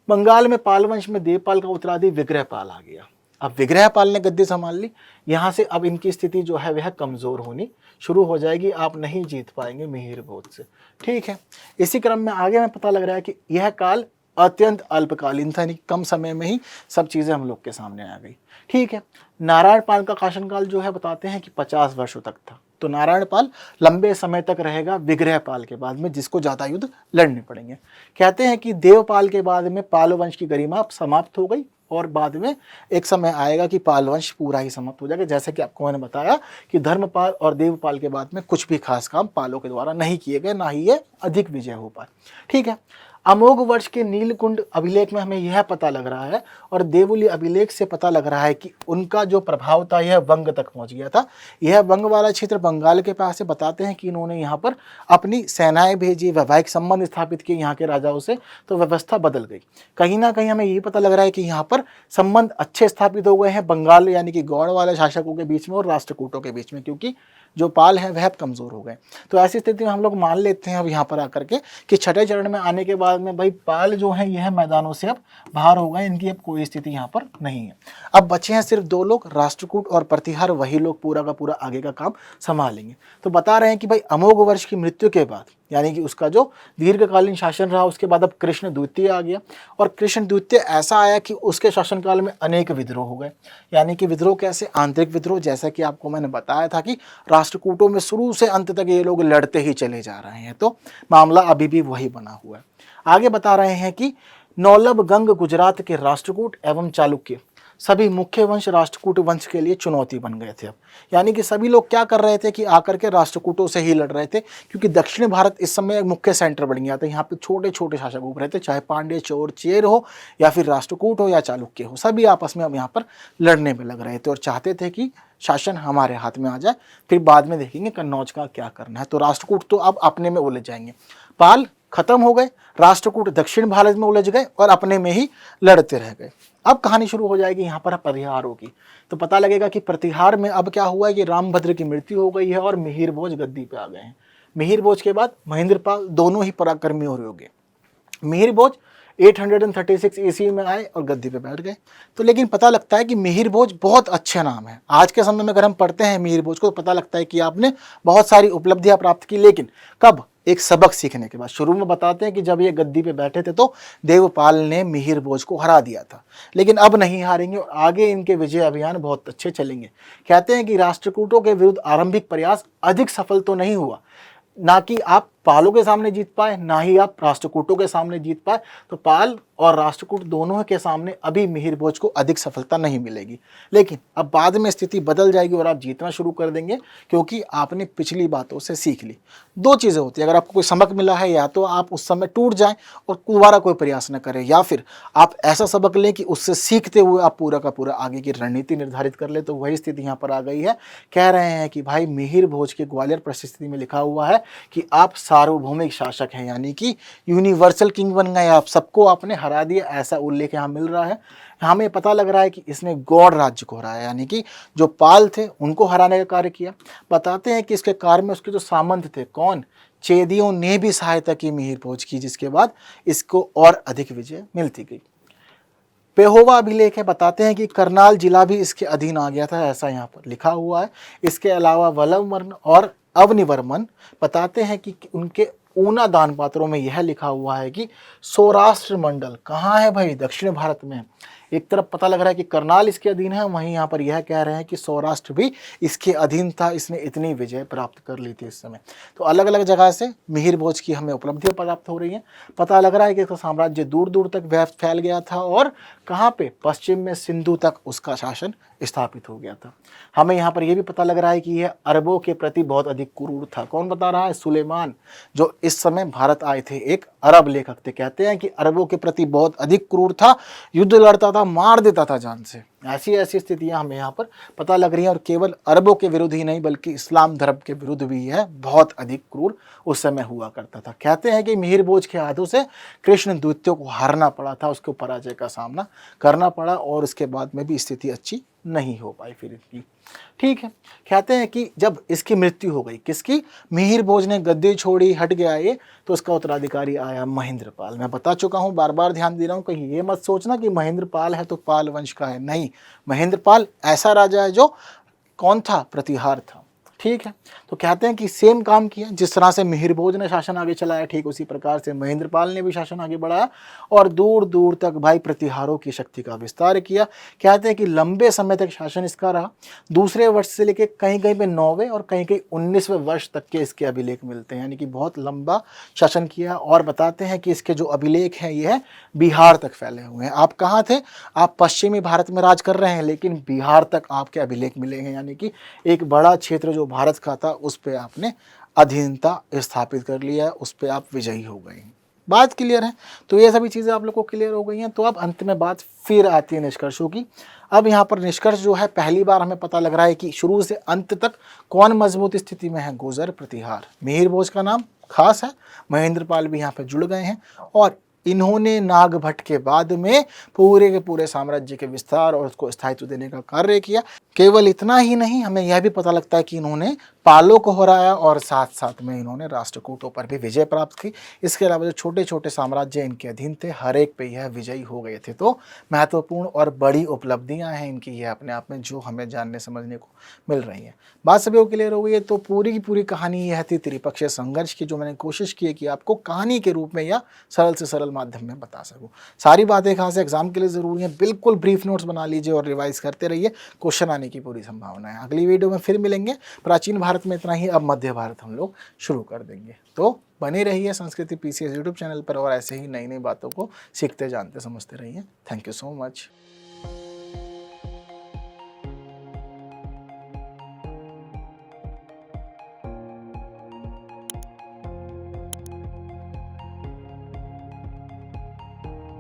बंगाल में पाल वंश में देवपाल का उत्तराधिकारी विग्रहपाल आ गया। अब विग्रहपाल ने गद्दी संभाल ली, यहाँ से अब इनकी स्थिति जो है वह कमजोर होनी शुरू हो जाएगी, आप नहीं जीत पाएंगे मिहिर भोज से। ठीक है, इसी क्रम में आगे में पता लग रहा है कि यह काल अत्यंत अल्पकालीन था, यानी कम समय में ही सब चीजें हम लोग के सामने आ गई। ठीक है, नारायण पाल का शासनकाल जो है बताते हैं कि 50 वर्षों तक था। तो नारायण पाल लंबे समय तक रहेगा विग्रहपाल के बाद में, जिसको ज्यादा युद्ध लड़ने पड़ेंगे। कहते हैं कि देवपाल के बाद में पाल वंश की गरिमा समाप्त हो गई, और बाद में एक समय आएगा कि पाल वंश पूरा ही समाप्त हो जाएगा। जैसे कि आपको मैंने बताया कि धर्मपाल और देवपाल के बाद में कुछ भी खास काम पालों के द्वारा नहीं किए गए, ना ही ये अधिक विजय हो पाए। ठीक है, अमोघ वर्ष के नीलकुंड अभिलेख में हमें यह पता लग रहा है और देवुली अभिलेख से पता लग रहा है कि उनका जो प्रभाव था यह वंग तक पहुंच गया था। यह वंग वाला क्षेत्र बंगाल के पास से। बताते हैं कि इन्होंने यहाँ पर अपनी सेनाएं भेजी, वैवाहिक संबंध स्थापित किए यहाँ के राजाओं से, तो व्यवस्था बदल गई। कहीं ना कहीं हमें ये पता लग रहा है कि यहाँ पर संबंध अच्छे स्थापित हो गए हैं बंगाल यानी कि गौड़ वाले शासकों के बीच में और राष्ट्रकूटों के बीच में, क्योंकि जो पाल हैं वह कमजोर हो गए। तो ऐसी स्थिति में हम लोग मान लेते हैं अब यहाँ पर आकर के कि छठे चरण में आने के बाद में भाई पाल जो है यह मैदानों से अब बाहर हो गए, इनकी अब कोई स्थिति यहाँ पर नहीं है। अब बचे हैं सिर्फ दो लोग, राष्ट्रकूट और प्रतिहार, वही लोग पूरा का पूरा आगे का काम संभालेंगे। तो बता रहे हैं कि भाई अमोघ वर्ष की मृत्यु के बाद यानी कि उसका जो दीर्घकालीन शासन रहा उसके बाद अब कृष्ण द्वितीय आ गया। और कृष्ण द्वितीय ऐसा आया कि उसके शासनकाल में अनेक विद्रोह हो गए। यानी कि विद्रोह कैसे? आंतरिक विद्रोह, जैसा कि आपको मैंने बताया था कि राष्ट्रकूटों में शुरू से अंत तक ये लोग लड़ते ही चले जा रहे हैं, तो मामला अभी भी वही बना हुआ है। आगे बता रहे हैं कि नौलब गंग गुजरात के राष्ट्रकूट एवं चालुक्य सभी मुख्य वंश राष्ट्रकूट वंश के लिए चुनौती बन गए थे। अब यानी कि सभी लोग क्या कर रहे थे कि आकर के राष्ट्रकूटों से ही लड़ रहे थे, क्योंकि दक्षिण भारत इस समय एक मुख्य सेंटर बन गया था। यहाँ पे छोटे छोटे शासक उभरे थे, चाहे पांड्य चोर चेर हो या फिर राष्ट्रकूट हो या चालुक्य हो, सभी आपस में अब यहाँ पर लड़ने में लग रहे थे और चाहते थे कि शासन हमारे हाथ में आ जाए, फिर बाद में देखेंगे कन्नौज का क्या करना है। तो राष्ट्रकूट तो अब अपने में उलझ जाएंगे। पाल खत्म हो गए, राष्ट्रकूट दक्षिण भारत में उलझ गए और अपने में ही लड़ते रह गए। अब कहानी शुरू हो जाएगी यहाँ पर प्रतिहारों की। तो पता लगेगा कि प्रतिहार में अब क्या हुआ है कि रामभद्र की मृत्यु हो गई है और मिहिर भोज गद्दी पे आ गए हैं। मिहिर भोज के बाद महेंद्रपाल दोनों ही पराक्रमी हो गए। मिहिर भोज 836 ईस्वी में आए और गद्दी पे बैठ गए। तो लेकिन पता लगता है कि मिहिर भोज बहुत अच्छे नाम है। आज के समय में अगर हम पढ़ते हैं मिहिर भोज को तो पता लगता है कि आपने बहुत सारी उपलब्धियां प्राप्त की, लेकिन कब? एक सबक सीखने के बाद। शुरू में बताते हैं कि जब ये गद्दी पे बैठे थे तो देवपाल ने मिहिर भोज को हरा दिया था, लेकिन अब नहीं हारेंगे और आगे इनके विजय अभियान बहुत अच्छे चलेंगे। कहते हैं कि राष्ट्रकूटों के विरुद्ध आरंभिक प्रयास अधिक सफल तो नहीं हुआ, ना कि आप पालों के सामने जीत पाए ना ही आप राष्ट्रकूटों के सामने जीत पाए। तो पाल और राष्ट्रकूट दोनों के सामने अभी मिहिर भोज को अधिक सफलता नहीं मिलेगी, लेकिन अब बाद में स्थिति बदल जाएगी और आप जीतना शुरू कर देंगे, क्योंकि आपने पिछली बातों से सीख ली। दो चीज़ें होती है, अगर आपको कोई सबक मिला है या तो आप उस समय टूट जाएं और दोबारा कोई प्रयास न करें, या फिर आप ऐसा सबक लें कि उससे सीखते हुए आप पूरा का पूरा आगे की रणनीति निर्धारित कर ले। तो वही स्थिति यहाँ पर आ गई है। कह रहे हैं कि भाई मिहिर भोज के ग्वालियर परिस्थिति में लिखा हुआ है कि आप सार्वभौमिक शासक हैं, यानी कि यूनिवर्सल किंग बन गए, आप सबको आपने हरा दिया, ऐसा उल्लेख यहाँ मिल रहा है। हमें पता लग रहा है कि इसने गौड़ राज्य को हराया, यानी कि जो पाल थे उनको हराने का कार्य किया। बताते हैं कि इसके कार्य में उसके जो सामंत थे, कौन? चेदियों ने भी सहायता की मिहिर भोज की, जिसके बाद इसको और अधिक विजय मिलती गई। पेहोवा अभिलेख है, बताते हैं कि करनाल जिला भी इसके अधीन आ गया था, ऐसा यहाँ पर लिखा हुआ है। इसके अलावा वल्लभवर्मन और अवनिवर्मन बताते हैं कि उनके ऊना दान पात्रों में यह लिखा हुआ है कि सौराष्ट्र मंडल कहाँ है भाई? दक्षिण भारत में। एक तरफ पता लग रहा है कि करनाल इसके अधीन है, वहीं यहाँ पर यह कह रहे हैं कि सौराष्ट्र भी इसके अधीन था, इसने इतनी विजय प्राप्त कर ली थी इस समय। तो अलग अलग जगह से मिहिर भोज की हमें उपलब्धियां प्राप्त हो रही हैं। पता लग रहा है कि इसका साम्राज्य दूर दूर तक फैल गया था और कहाँ पे? पश्चिम में सिंधु तक उसका शासन स्थापित हो गया था। हमें यहाँ पर यह भी पता लग रहा है कि यह अरबों के प्रति बहुत अधिक क्रूर था। कौन बता रहा है? सुलेमान, जो इस समय भारत आए थे, एक अरब लेखक थे। कहते हैं कि अरबों के प्रति बहुत अधिक क्रूर था, युद्ध लड़ता था, मार देता था जान से। ऐसी ऐसी स्थितियां हमें यहाँ पर पता लग रही हैं और केवल अरबों के विरुद्ध ही नहीं बल्कि इस्लाम धर्म के विरुद्ध भी यह बहुत अधिक क्रूर उस समय हुआ करता था। कहते हैं कि मिहिर भोज के हाथों से कृष्ण द्वितीय को हारना पड़ा था, उसको पराजय का सामना करना पड़ा और उसके बाद में भी स्थिति अच्छी नहीं हो पाई फिर इनकी। ठीक है, कहते हैं कि जब इसकी मृत्यु हो गई, किसकी? मिहिर भोज ने गद्दी छोड़ी, हट गया ये, तो उसका उत्तराधिकारी आया महेंद्रपाल। मैं बता चुका हूँ, बार बार ध्यान दे रहा हूँ, कहीं ये मत सोचना कि महेंद्रपाल है तो पाल वंश का है, नहीं। महेंद्रपाल ऐसा राजा है जो कौन था? प्रतिहार था। ठीक है। तो कहते हैं कि सेम काम किया, जिस तरह से मिहिर भोज ने शासन आगे चलाया ठीक उसी प्रकार से महेंद्रपाल ने भी शासन आगे बढ़ाया और दूर दूर तक भाई प्रतिहारों की शक्ति का विस्तार किया। कहते हैं कि लंबे समय तक शासन इसका रहा। दूसरे वर्ष से लेकर कहीं कहीं पे 9वें और कहीं कहीं 19वें वर्ष तक के इसके अभिलेख मिलते हैं, यानी कि बहुत लंबा शासन किया। और बताते हैं कि इसके जो अभिलेख हैं ये बिहार तक फैले हुए हैं। आप कहाँ थे, आप पश्चिमी भारत में राज कर रहे हैं, लेकिन बिहार तक आपके अभिलेख मिलेंगे, यानी कि एक बड़ा क्षेत्र जो भारत का था उस पर आपने अधीनता स्थापित कर लिया है, उस पर आप विजयी हो गए हैं। बात क्लियर है। तो ये सभी चीज़ें आप लोग को क्लियर हो गई हैं। तो अब अंत में बात फिर आती है निष्कर्षों की। अब यहाँ पर निष्कर्ष जो है पहली बार हमें पता लग रहा है कि शुरू से अंत तक कौन मजबूत स्थिति में है, गुर्जर प्रतिहार। मिहिर भोज का नाम खास है, महेंद्रपाल भी यहाँ पे जुड़ गए हैं और इन्होंने नागभट्ट के बाद में पूरे के पूरे साम्राज्य के विस्तार और उसको स्थायित्व देने का कार्य किया। केवल इतना ही नहीं, हमें यह भी पता लगता है कि इन्होंने पालों को हराया और साथ साथ में इन्होंने राष्ट्रकूटों पर भी विजय प्राप्त की। इसके अलावा जो छोटे छोटे साम्राज्य इनके अधीन थे हर एक पे यह विजयी हो गए थे। तो महत्वपूर्ण और बड़ी उपलब्धियां हैं इनकी ये अपने आप में, जो हमें जानने समझने को मिल रही हैं। बात सभी को क्लियर हो गई है। तो पूरी की पूरी कहानी यह थी त्रिपक्षीय संघर्ष की, जो मैंने कोशिश की है कि आपको कहानी के रूप में या सरल से सरल माध्यम में बता सकूं। सारी बातें खास एग्जाम के लिए जरूरी हैं, बिल्कुल ब्रीफ नोट्स बना लीजिए और रिवाइज करते रहिए, क्वेश्चन आने की पूरी संभावना है। अगली वीडियो में फिर मिलेंगे। प्राचीन भारत में इतना ही, अब मध्य भारत हम लोग शुरू कर देंगे। तो बने रहिए संस्कृति पीसीएस यूट्यूब चैनल पर और ऐसे ही नई नई बातों को सीखते जानते समझते रहिए। Thank you so much.